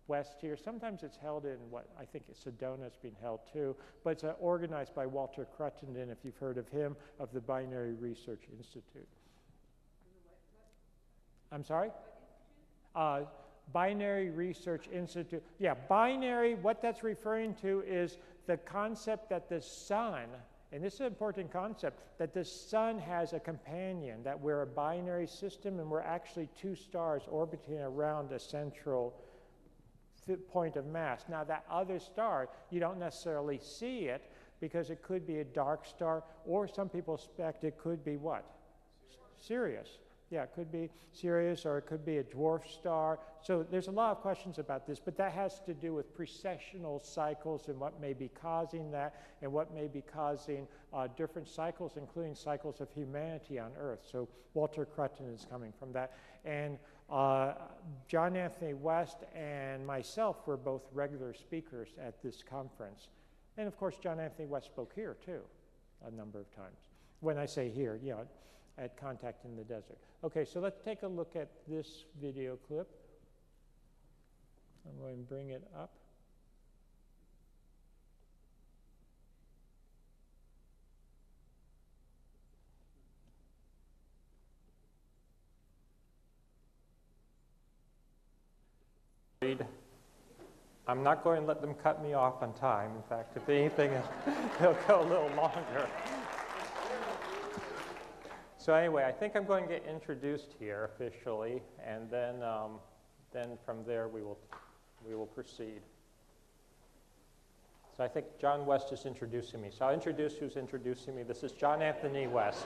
Speaker 1: west here. Sometimes it's held in I think Sedona is being held too, but it's organized by Walter Cruttenden, if you've heard of him, of the Binary Research Institute. I'm sorry? Binary Research Institute. Yeah, binary, what that's referring to is the concept that the sun, and this is an important concept, that the sun has a companion, that we're a binary system and we're actually two stars orbiting around a central point of mass. Now that other star, you don't necessarily see it because it could be a dark star, or some people suspect it could be what? Sirius. Yeah, it could be Sirius, or it could be a dwarf star. So there's a lot of questions about this, but that has to do with precessional cycles and what may be causing that, and what may be causing different cycles, including cycles of humanity on Earth. So Walter Cruttenden is coming from that. And John Anthony West and myself were both regular speakers at this conference. And of course, John Anthony West spoke here too, a number of times. When I say here, you know, at Contact in the Desert. Okay, so let's take a look at this video clip. I'm going to bring it up. I'm not going to let them cut me off on time. In fact, if anything, it'll go a little longer. So anyway, I think I'm going to get introduced here officially, and then from there we will proceed. So I think John West is introducing me. So I'll introduce who's introducing me. This is John Anthony West.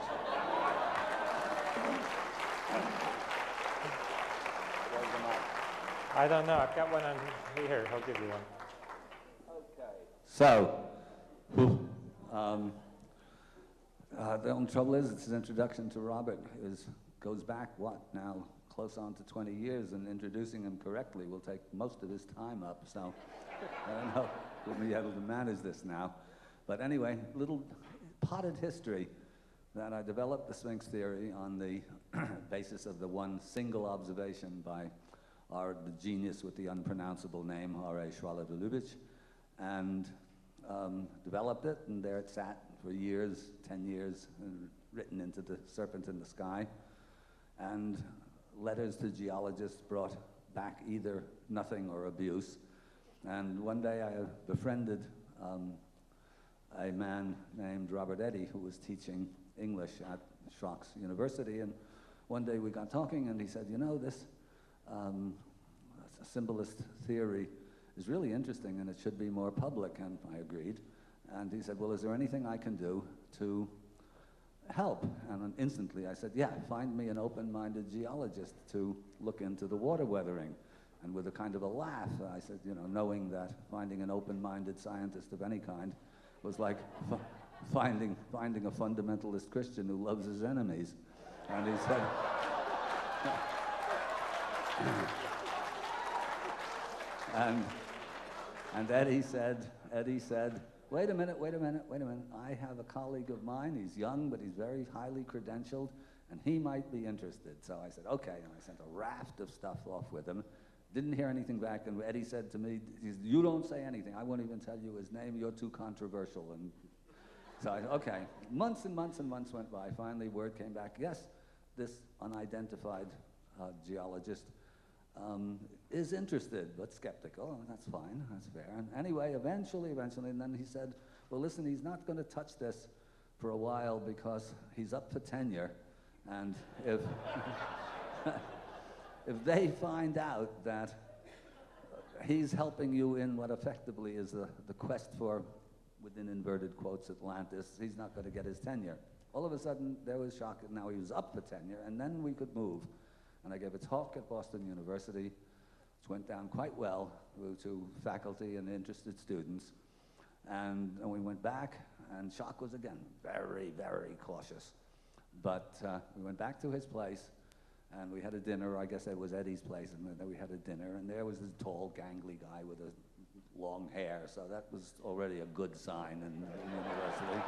Speaker 1: I don't know. I've got one on here. I'll give you one.
Speaker 2: Okay. So. The only trouble is, it's his introduction to Robert goes back, what, now close on to 20 years, and introducing him correctly will take most of his time up, so I don't know if we'll be able to manage this now. But anyway, little potted history that I developed the Sphinx theory on the basis of the one single observation by the genius with the unpronounceable name, R.A. Schwaller, and developed it, and there it sat for years, 10 years, written into the serpent in the sky. And letters to geologists brought back either nothing or abuse. And one day I befriended a man named Robert Eddy, who was teaching English at Schoch University. And one day we got talking, and he said, you know, this symbolist theory is really interesting, and it should be more public. And I agreed. And he said, well, is there anything I can do to help? And instantly I said, yeah, find me an open-minded geologist to look into the water weathering. And with a kind of a laugh, I said, you know, knowing that finding an open-minded scientist of any kind was like finding a fundamentalist Christian who loves his enemies. And he said, and Eddie said, wait a minute. I have a colleague of mine. He's young, but he's very highly credentialed, and he might be interested. So I said, okay, and I sent a raft of stuff off with him. Didn't hear anything back, and Eddie said to me, you don't say anything. I won't even tell you his name. You're too controversial. And so I said, okay. Months and months and months went by. Finally, word came back, yes, this unidentified geologist is interested, but skeptical. Oh, that's fine, that's fair. And anyway, eventually, and then he said, well, listen, he's not going to touch this for a while because he's up for tenure. And if, if they find out that he's helping you in what effectively is the quest for, within inverted quotes, Atlantis, he's not going to get his tenure. All of a sudden, there was shock that now he was up for tenure, and then we could move. And I gave a talk at Boston University, which went down quite well to faculty and interested students. And we went back, and Schoch was again very, very cautious. But we went back to his place, and we had a dinner. I guess it was Eddie's place, and then we had a dinner. And there was this tall, gangly guy with a long hair, so that was already a good sign in university.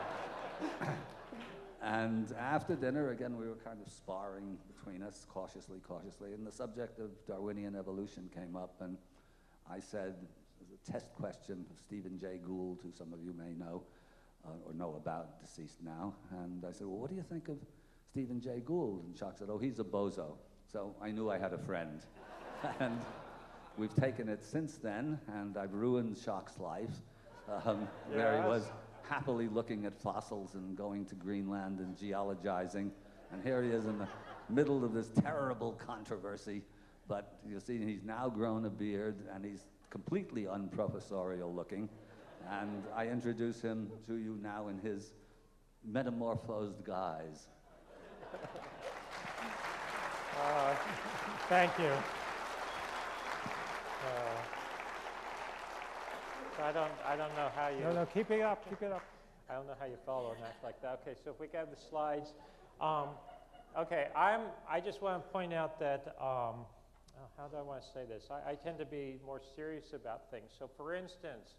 Speaker 2: And after dinner, again, we were kind of sparring between us, cautiously, and the subject of Darwinian evolution came up, and I said, as a test question of Stephen Jay Gould, who some of you may know, or know about, deceased now, and I said, well, what do you think of Stephen Jay Gould? And Schoch said, oh, he's a bozo. So I knew I had a friend. And we've taken it since then, and I've ruined Schoch's life, where he was happily looking at fossils and going to Greenland and geologizing. And here he is in the middle of this terrible controversy. But you see, he's now grown a beard, and he's completely unprofessorial looking. And I introduce him to you now in his metamorphosed guise.
Speaker 1: Thank you. So I don't know how you... No, keep it up. I don't know how you follow and act like that. Okay, so if we got the slides. Okay, I just want to point out that, how do I want to say this? I tend to be more serious about things. So for instance,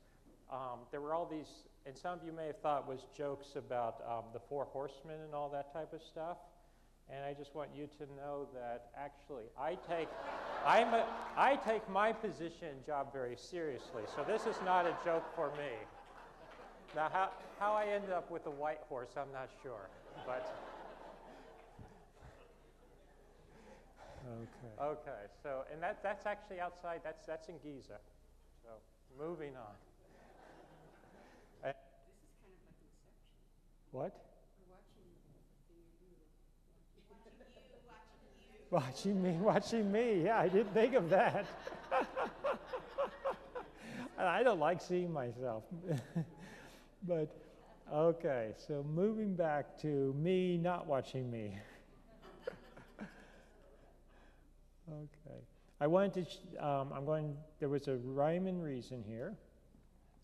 Speaker 1: there were all these, and some of you may have thought was jokes about the Four Horsemen and all that type of stuff. And I just want you to know that actually I take my position and job very seriously. So this is not a joke for me. Now how I ended up with a white horse, I'm not sure. But okay. So and that's actually outside. That's in Giza. So moving on.
Speaker 3: This is kind of like Inception.
Speaker 1: What? Watching me. Yeah, I didn't think of that. I don't like seeing myself. But, okay, so moving back to me not watching me. Okay. I wanted to, there was a rhyme and reason here.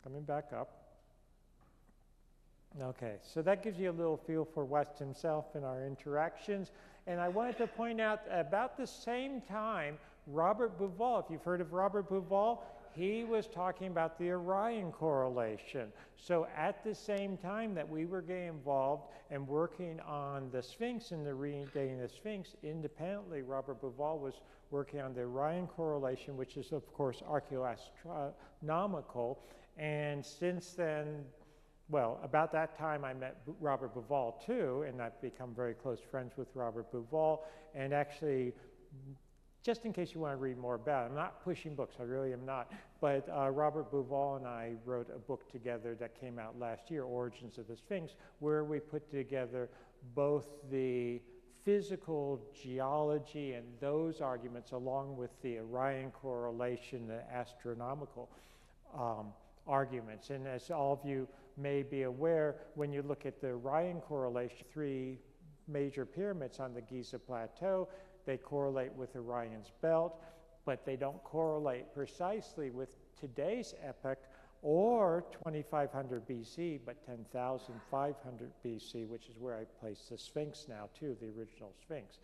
Speaker 1: Coming back up. Okay, so that gives you a little feel for West himself and our interactions. And I wanted to point out about the same time, Robert Bauval, if you've heard of Robert Bauval, he was talking about the Orion correlation. So at the same time that we were getting involved and working on the Sphinx and the redating the Sphinx, independently, Robert Bauval was working on the Orion correlation, which is, of course, archaeoastronomical. And since then, well, about that time, I met Robert Bauval, too, and I've become very close friends with Robert Bauval. And actually, just in case you want to read more about it, I'm not pushing books, I really am not, but Robert Bauval and I wrote a book together that came out last year, Origins of the Sphinx, where we put together both the physical geology and those arguments along with the Orion correlation, the astronomical arguments. And as all of you may be aware, when you look at the Orion correlation, 3 major pyramids on the Giza Plateau, they correlate with Orion's belt, but they don't correlate precisely with today's epoch or 2500 BC, but 10,500 BC, which is where I place the Sphinx now, too, the original Sphinx.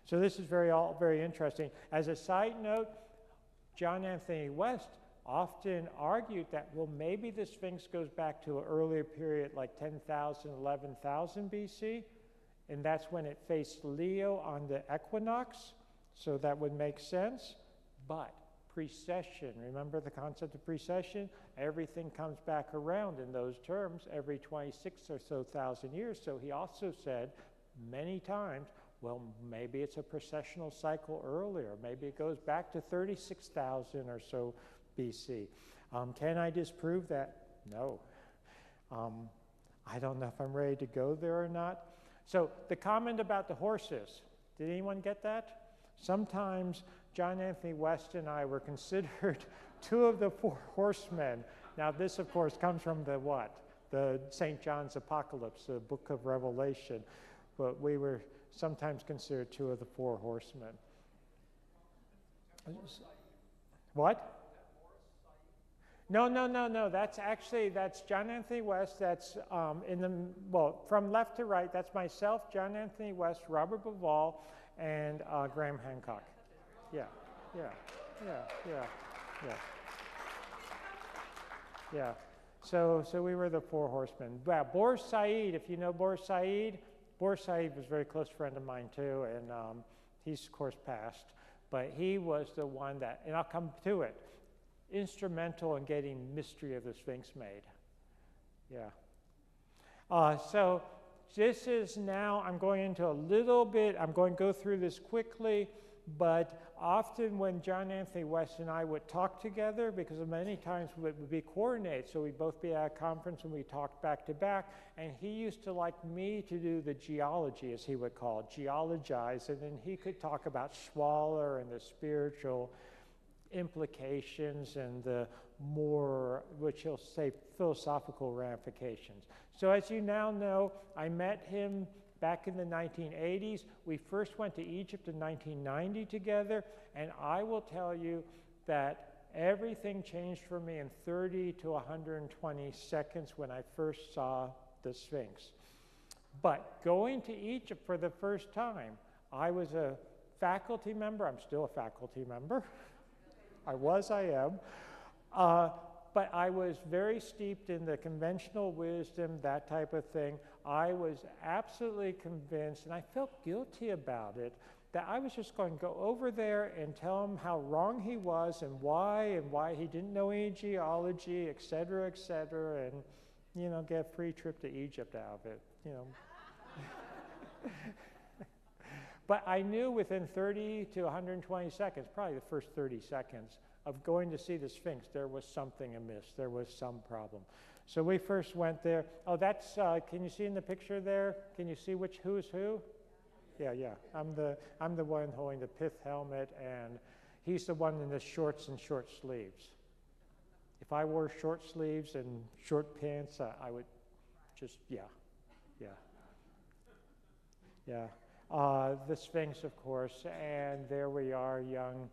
Speaker 1: So this is very interesting. As a side note, John Anthony West often argued that, well, maybe the Sphinx goes back to an earlier period like 10,000, 11,000 BC, and that's when it faced Leo on the equinox, so that would make sense. But precession, remember the concept of precession? Everything comes back around in those terms every 26 or so thousand years. So he also said many times, well, maybe it's a precessional cycle earlier. Maybe it goes back to 36,000 or so BC. Can I disprove that? No. I don't know if I'm ready to go there or not. So the comment about the horses, did anyone get that? Sometimes John Anthony West and I were considered 2 of the 4 horsemen. Now this, of course, comes from the what? The St. John's Apocalypse, the book of Revelation. But we were sometimes considered 2 of the 4 horsemen. What? No. That's John Anthony West. That's from left to right, that's myself, John Anthony West, Robert Bauval, and Graham Hancock. Yeah. So we were the 4 horsemen. Well, Boris Said, if you know Boris Said was a very close friend of mine too, and he's of course passed, but he was the one that, and I'll come to it, instrumental in getting Mystery of the Sphinx made. Yeah. So this is now, I'm going into a little bit, I'm going to go through this quickly, but often when John Anthony West and I would talk together, because many times we would be coordinated, so we'd both be at a conference and we talked back to back, and he used to like me to do the geology, as he would call it, geologize, and then he could talk about Schwaller and the spiritual implications and the more, which he'll say, philosophical ramifications. So as you now know, I met him back in the 1980s. We first went to Egypt in 1990 together, and I will tell you that everything changed for me in 30 to 120 seconds when I first saw the Sphinx. But going to Egypt for the first time, I was a faculty member. I'm still a faculty member. I am. But I was very steeped in the conventional wisdom, that type of thing. I was absolutely convinced, and I felt guilty about it, that I was just going to go over there and tell him how wrong he was and why he didn't know any geology, et cetera, and, you know, get a free trip to Egypt out of it, you know. But I knew within 30 to 120 seconds, probably the first 30 seconds, of going to see the Sphinx, there was something amiss. There was some problem. So we first went there. Oh, that's, can you see in the picture there? Can you see who's who? Yeah. I'm the one holding the pith helmet, and he's the one in the shorts and short sleeves. If I wore short sleeves and short pants, I would just, yeah. The Sphinx, of course, and there we are, young.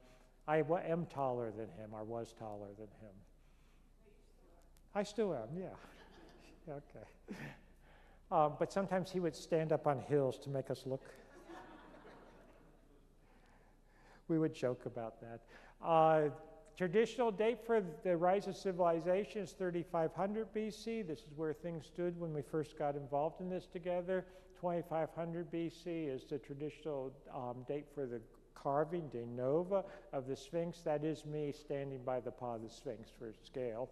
Speaker 1: I am taller than him. I was taller than him. I still am, yeah. Okay. But sometimes he would stand up on hills to make us look. We would joke about that. Traditional date for the rise of civilization is 3500 BC. This is where things stood when we first got involved in this together. 2500 BC is the traditional date for the carving de novo of the Sphinx. That is me standing by the paw of the Sphinx for scale.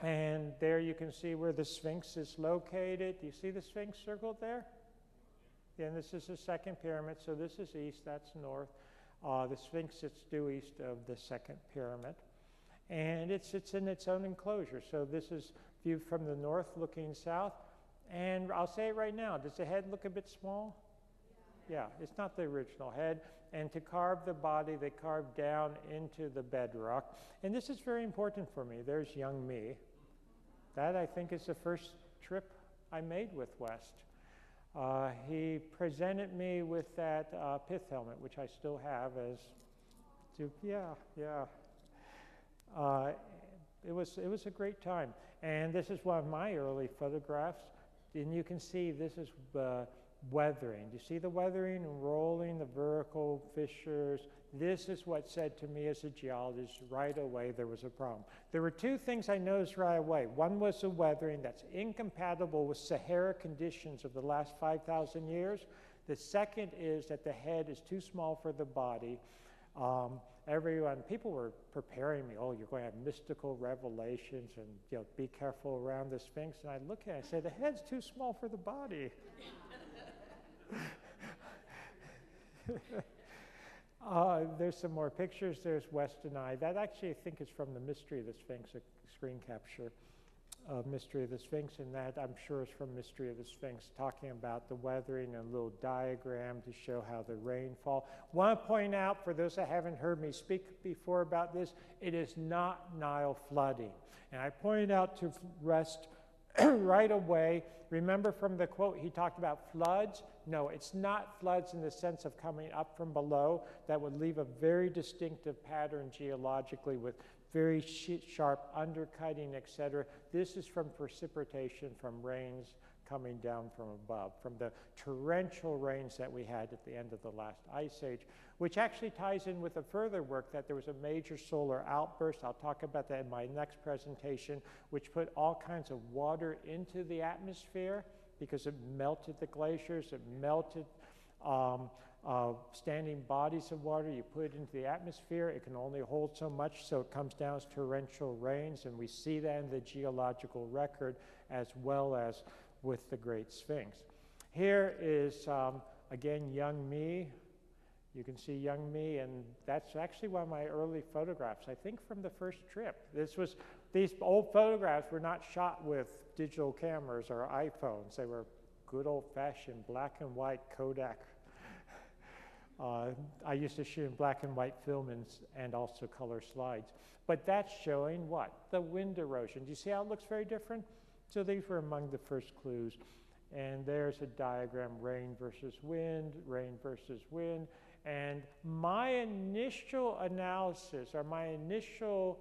Speaker 1: And there you can see where the Sphinx is located. Do you see the Sphinx circled there? Yeah, and this is the second pyramid, so this is east, that's north. The Sphinx sits due east of the second pyramid. And it sits in its own enclosure. So this is viewed from the north looking south. And I'll say it right now, does the head look a bit small? Yeah, it's not the original head. And to carve the body, they carved down into the bedrock. And this is very important for me. There's young me. That, I think, is the first trip I made with West. He presented me with that pith helmet, which I still have as, it was a great time. And this is one of my early photographs. And you can see this is weathering. Do you see the weathering and rolling, the vertical fissures? This is what said to me as a geologist right away there was a problem. There were two things I noticed right away. One was the weathering that's incompatible with Sahara conditions of the last 5,000 years. The second is that the head is too small for the body. People were preparing me, oh, you're going to have mystical revelations and be careful around the Sphinx. And I look at it and I say, the head's too small for the body. There's some more pictures. There's West and I. That actually, I think, is from the Mystery of the Sphinx, a screen capture of Mystery of the Sphinx, and that I'm sure is from Mystery of the Sphinx, talking about the weathering and a little diagram to show how the rainfall. Want to point out, for those that haven't heard me speak before about this, it is not Nile flooding. And I pointed out to West right away. Remember from the quote, he talked about floods. No, it's not floods in the sense of coming up from below. That would leave a very distinctive pattern geologically with very sharp undercutting, etc. This is from precipitation from rains coming down from above, from the torrential rains that we had at the end of the last ice age, which actually ties in with a further work that there was a major solar outburst. I'll talk about that in my next presentation, which put all kinds of water into the atmosphere because it melted the glaciers, it melted standing bodies of water. You put it into the atmosphere, it can only hold so much, so it comes down as torrential rains, and we see that in the geological record as well as with the Great Sphinx. Here is, again, young me. You can see young me, and that's actually one of my early photographs, I think from the first trip. These old photographs were not shot with digital cameras or iPhones. They were good old-fashioned black and white Kodak. I used to shoot in black and white film and also color slides. But that's showing what? The wind erosion. Do you see how it looks very different? So these were among the first clues. And there's a diagram, rain versus wind, And my initial analysis, or my initial,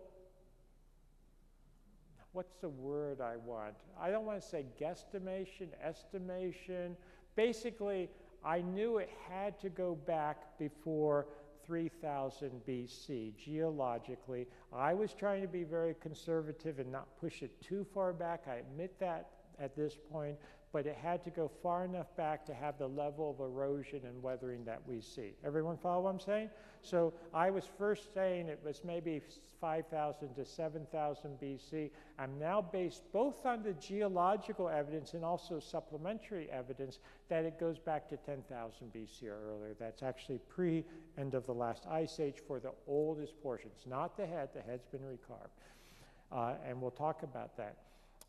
Speaker 1: what's the word I want? I don't want to say guesstimation, estimation. Basically, I knew it had to go back before 3000 BC, geologically. I was trying to be very conservative and not push it too far back. I admit that at this point, but it had to go far enough back to have the level of erosion and weathering that we see. Everyone follow what I'm saying? So I was first saying it was maybe 5,000 to 7,000 BC. I'm now based both on the geological evidence and also supplementary evidence that it goes back to 10,000 BC or earlier. That's actually pre-end of the last ice age for the oldest portions, not the head. The head's been recarved. And we'll talk about that.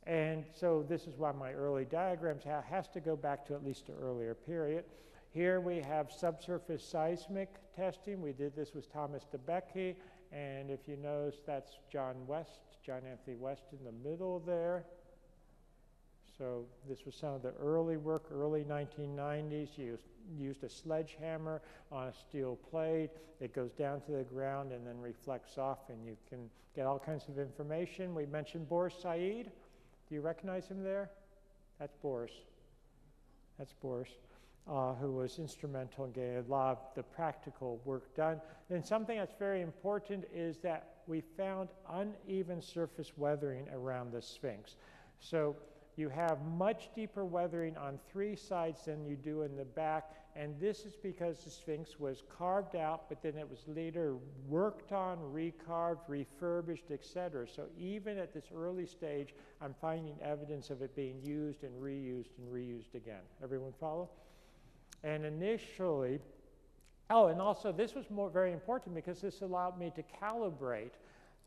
Speaker 1: And so this is one of my early diagrams. It has to go back to at least an earlier period. Here we have subsurface seismic testing. We did this with Thomas DeBecke. And if you notice, that's John Anthony West in the middle there. So this was some of the early work, early 1990s. Used a sledgehammer on a steel plate. It goes down to the ground and then reflects off, and you can get all kinds of information. We mentioned Boris Said. Do you recognize him there? That's Boris. That's Boris. who was instrumental in getting a lot of the practical work done. And something that's very important is that we found uneven surface weathering around the Sphinx. So you have much deeper weathering on 3 sides than you do in the back, and this is because the Sphinx was carved out, but then it was later worked on, recarved, refurbished, etc. So even at this early stage, I'm finding evidence of it being used and reused again. Everyone follow? And initially, oh, and also this was very important because this allowed me to calibrate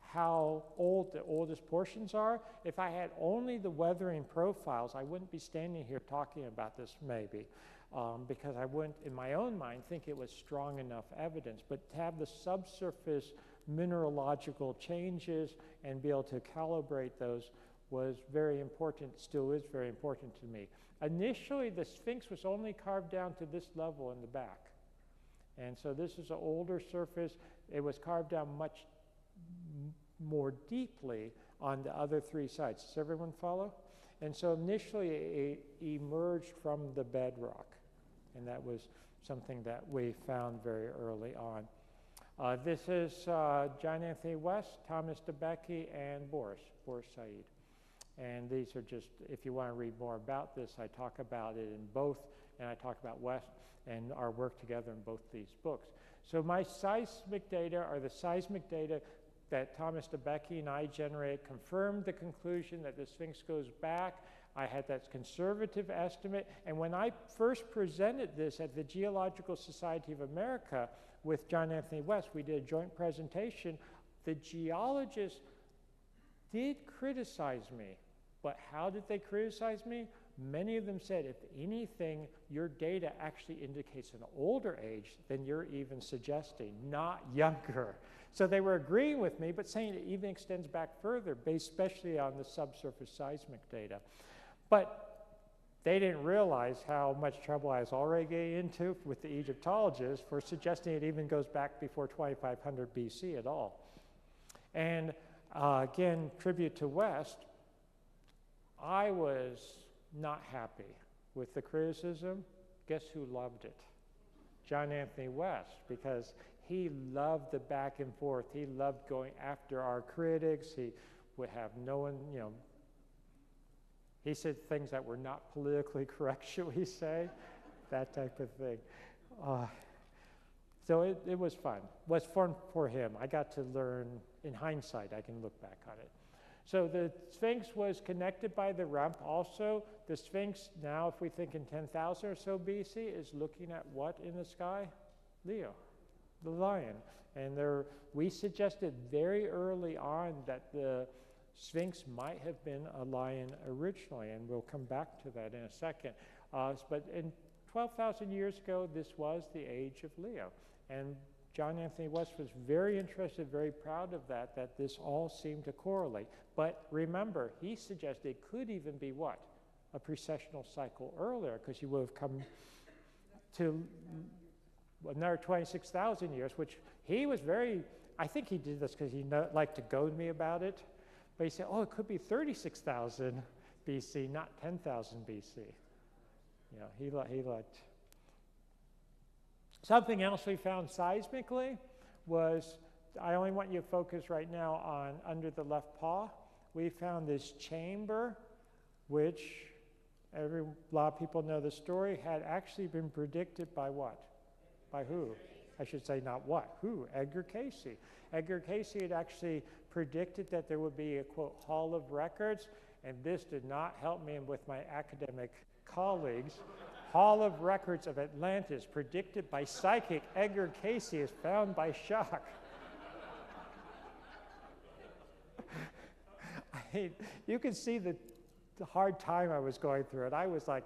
Speaker 1: how old the oldest portions are. If I had only the weathering profiles, I wouldn't be standing here talking about this maybe, because I wouldn't, in my own mind, think it was strong enough evidence. But to have the subsurface mineralogical changes and be able to calibrate those was very important, still is very important to me. Initially, the Sphinx was only carved down to this level in the back. And so this is an older surface. It was carved down much more deeply on the other 3 sides. Does everyone follow? And so initially it emerged from the bedrock, and that was something that we found very early on. This is John Anthony West, Thomas DeBecke, and Boris Said. And these are just, if you want to read more about this, I talk about it in both, and I talk about West and our work together in both these books. So my seismic data are the seismic data that Thomas DeBecke and I generated, confirmed the conclusion that the Sphinx goes back. I had that conservative estimate, and when I first presented this at the Geological Society of America with John Anthony West, we did a joint presentation. The geologists did criticize me, but how did they criticize me? Many of them said, if anything, your data actually indicates an older age than you're even suggesting, not younger. So they were agreeing with me, but saying it even extends back further, based especially on the subsurface seismic data. But they didn't realize how much trouble I was already getting into with the Egyptologists for suggesting it even goes back before 2500 BC at all. And again, tribute to West, I was not happy with the criticism. Guess who loved it? John Anthony West, because he loved the back and forth. He loved going after our critics. He would have no one, he said things that were not politically correct, shall we say, that type of thing. So it was fun. It was fun for him. I got to learn, in hindsight, I can look back on it. So the Sphinx was connected by the rump. Also, the Sphinx now, if we think in 10,000 or so BC, is looking at what in the sky? Leo, the lion. And we suggested very early on that the Sphinx might have been a lion originally, and we'll come back to that in a second. But in 12,000 years ago, this was the age of Leo. And John Anthony West was very interested, very proud of that this all seemed to correlate. But remember, he suggested it could even be what? A precessional cycle earlier, because you would have come to another 26,000 years, which he was very, I think he did this because he liked to goad me about it. But he said, oh, it could be 36,000 BC, not 10,000 BC. He liked. Something else we found seismically was, I only want you to focus right now on under the left paw. We found this chamber, which a lot of people know the story, had actually been predicted by what? By who? I should say not what, who? Edgar Cayce. Edgar Cayce had actually predicted that there would be a, quote, hall of records, and this did not help me with my academic colleagues. Hall of Records of Atlantis, predicted by psychic Edgar Cayce, is found by Schoch. You can see the hard time I was going through it. I was like,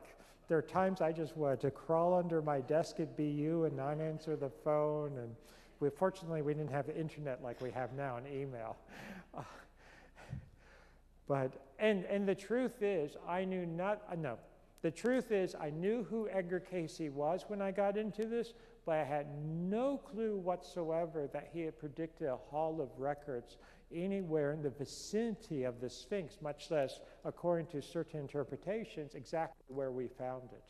Speaker 1: there are times I just wanted to crawl under my desk at BU and not answer the phone. And fortunately, we didn't have the internet like we have now and email. And the truth is, the truth is, I knew who Edgar Cayce was when I got into this, but I had no clue whatsoever that he had predicted a hall of records anywhere in the vicinity of the Sphinx, much less, according to certain interpretations, exactly where we found it.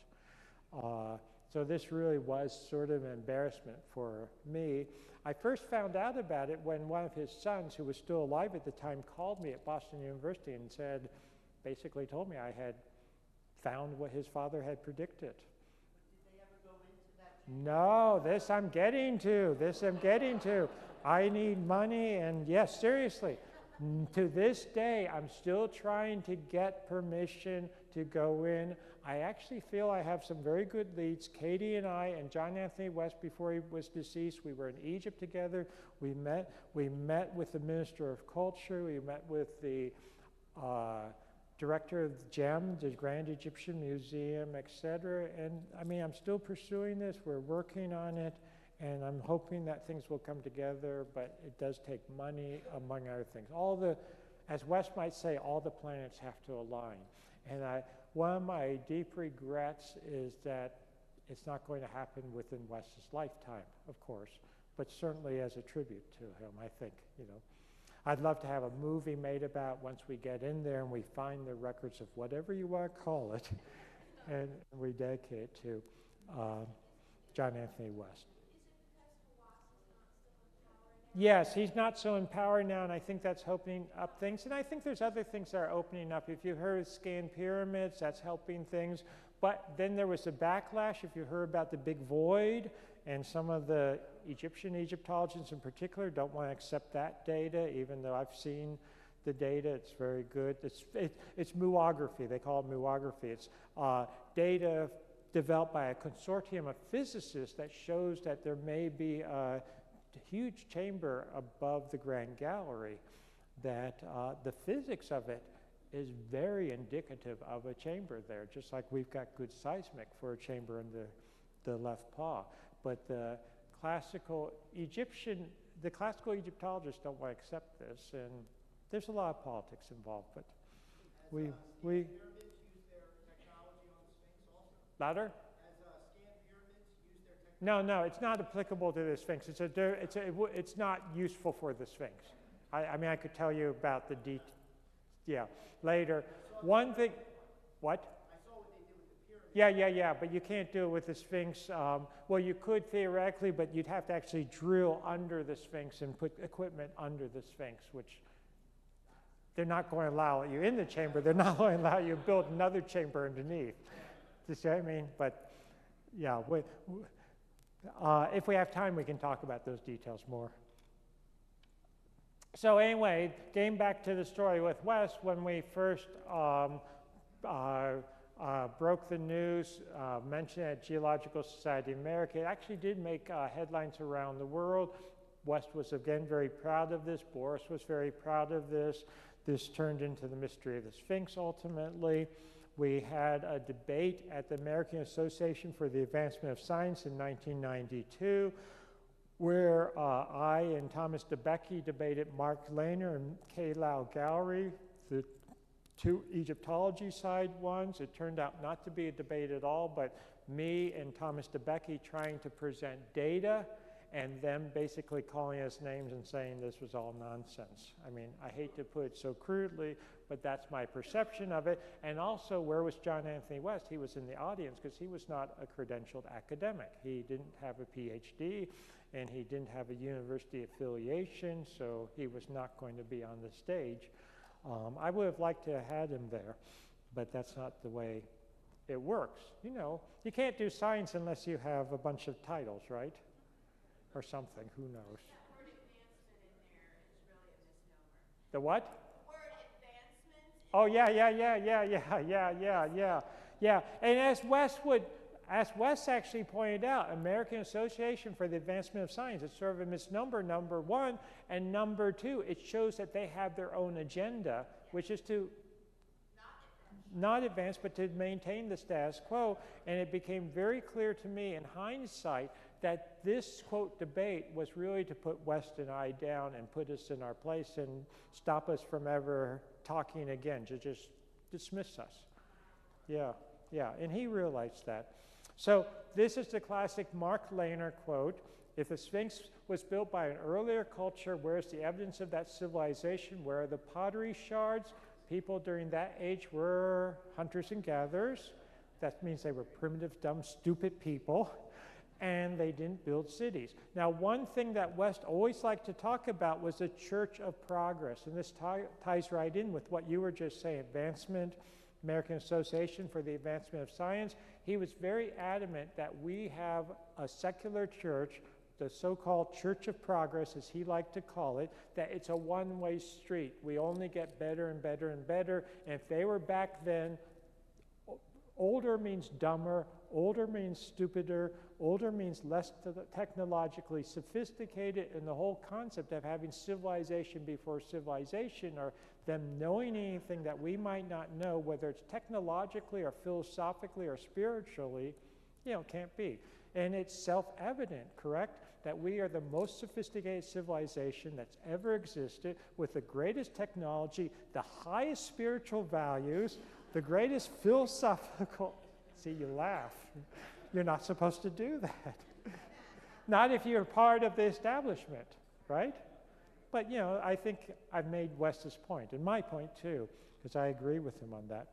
Speaker 1: So this really was sort of an embarrassment for me. I first found out about it when one of his sons, who was still alive at the time, called me at Boston University and said, basically told me I had found what his father had predicted.
Speaker 3: Did they ever go into that?
Speaker 1: No, this I'm getting to. I need money, and yes, seriously, to this day, I'm still trying to get permission to go in. I actually feel I have some very good leads. Katie and I and John Anthony West, before he was deceased, we were in Egypt together. We met with the Minister of Culture. We met with the director of GEM, the Grand Egyptian Museum, etc. And I mean, I'm still pursuing this. We're working on it. And I'm hoping that things will come together, but it does take money, among other things. As Wes might say, all the planets have to align. And one of my deep regrets is that it's not going to happen within Wes's lifetime, of course, but certainly as a tribute to him, I think, I'd love to have a movie made about once we get in there and we find the records of whatever you want to call it, and we dedicate it to John Anthony West. Yes, he's not so empowered now, and I think that's opening up things. And I think there's other things that are opening up. If you heard of scan pyramids, that's helping things. But then there was a backlash. If you heard about the big void, and some of the Egyptologists in particular don't want to accept that data, even though I've seen the data. It's very good. It's muography. They call it muography. It's data developed by a consortium of physicists that shows that there may be a huge chamber above the Grand Gallery, that the physics of it is very indicative of a chamber there, just like we've got good seismic for a chamber in the left paw. But the classical Egyptologists don't want to accept this, and there's a lot of politics involved, but we
Speaker 4: pyramids use their technology on the Sphinx also?
Speaker 1: Louder? No, it's not applicable to the Sphinx. It's not useful for the Sphinx. I mean, I could tell you about the later. One thing, what?
Speaker 4: I saw what they did with the pyramid.
Speaker 1: Yeah, but you can't do it with the Sphinx. Well, you could theoretically, but you'd have to actually drill under the Sphinx and put equipment under the Sphinx, which they're not going to allow you in the chamber. They're not going to allow you to build another chamber underneath. Do you see what I mean? But yeah, if we have time, we can talk about those details more. So anyway, getting back to the story with Wes, when we first broke the news, mentioned at Geological Society of America, it actually did make headlines around the world. Wes was again very proud of this. Boris was very proud of this. This turned into the mystery of the Sphinx ultimately. We had a debate at the American Association for the Advancement of Science in 1992, where I and Thomas DeBecke debated Mark Lehner and K. Lau Gowrie, the two Egyptology side ones. It turned out not to be a debate at all, but me and Thomas DeBecke trying to present data and them basically calling us names and saying this was all nonsense. I mean, I hate to put it so crudely, but that's my perception of it. And also, where was John Anthony West? He was in the audience because he was not a credentialed academic. He didn't have a PhD, and he didn't have a university affiliation, so he was not going to be on the stage. I would have liked to have had him there, but that's not the way it works. You know, you can't do science unless you have a bunch of titles, right? Or something, who knows?
Speaker 3: That word advancement in there is really a misnomer.
Speaker 1: The what?
Speaker 3: The word advancement.
Speaker 1: Oh, yeah. And as Wes actually pointed out, American Association for the Advancement of Science, it's sort of a misnomer, number one, and number two, it shows that they have their own agenda, which is to not advance, but to maintain the status quo. And it became very clear to me in hindsight that this, quote, debate was really to put West and I down and put us in our place and stop us from ever talking again, to just dismiss us. Yeah, and he realized that. So this is the classic Mark Lehner quote: "If the Sphinx was built by an earlier culture, where is the evidence of that civilization? Where are the pottery shards? People during that age were hunters and gatherers. That means they were primitive, dumb, stupid people, and they didn't build cities. Now, one thing that West always liked to talk about was the Church of Progress, and this ties right in with what you were just saying, advancement, American Association for the Advancement of Science. He was very adamant that we have a secular church, the so-called Church of Progress, as he liked to call it, that it's a one-way street. We only get better and better and better. And if they were back then, older means dumber, older means stupider, older means less technologically sophisticated, and the whole concept of having civilization before civilization, or them knowing anything that we might not know, whether it's technologically or philosophically or spiritually, can't be. And it's self-evident, correct, that we are the most sophisticated civilization that's ever existed, with the greatest technology, the highest spiritual values, the greatest philosophical, see, you laugh. You're not supposed to do that. Not if you're part of the establishment, right? But, I think I've made West's point, and my point too, because I agree with him on that.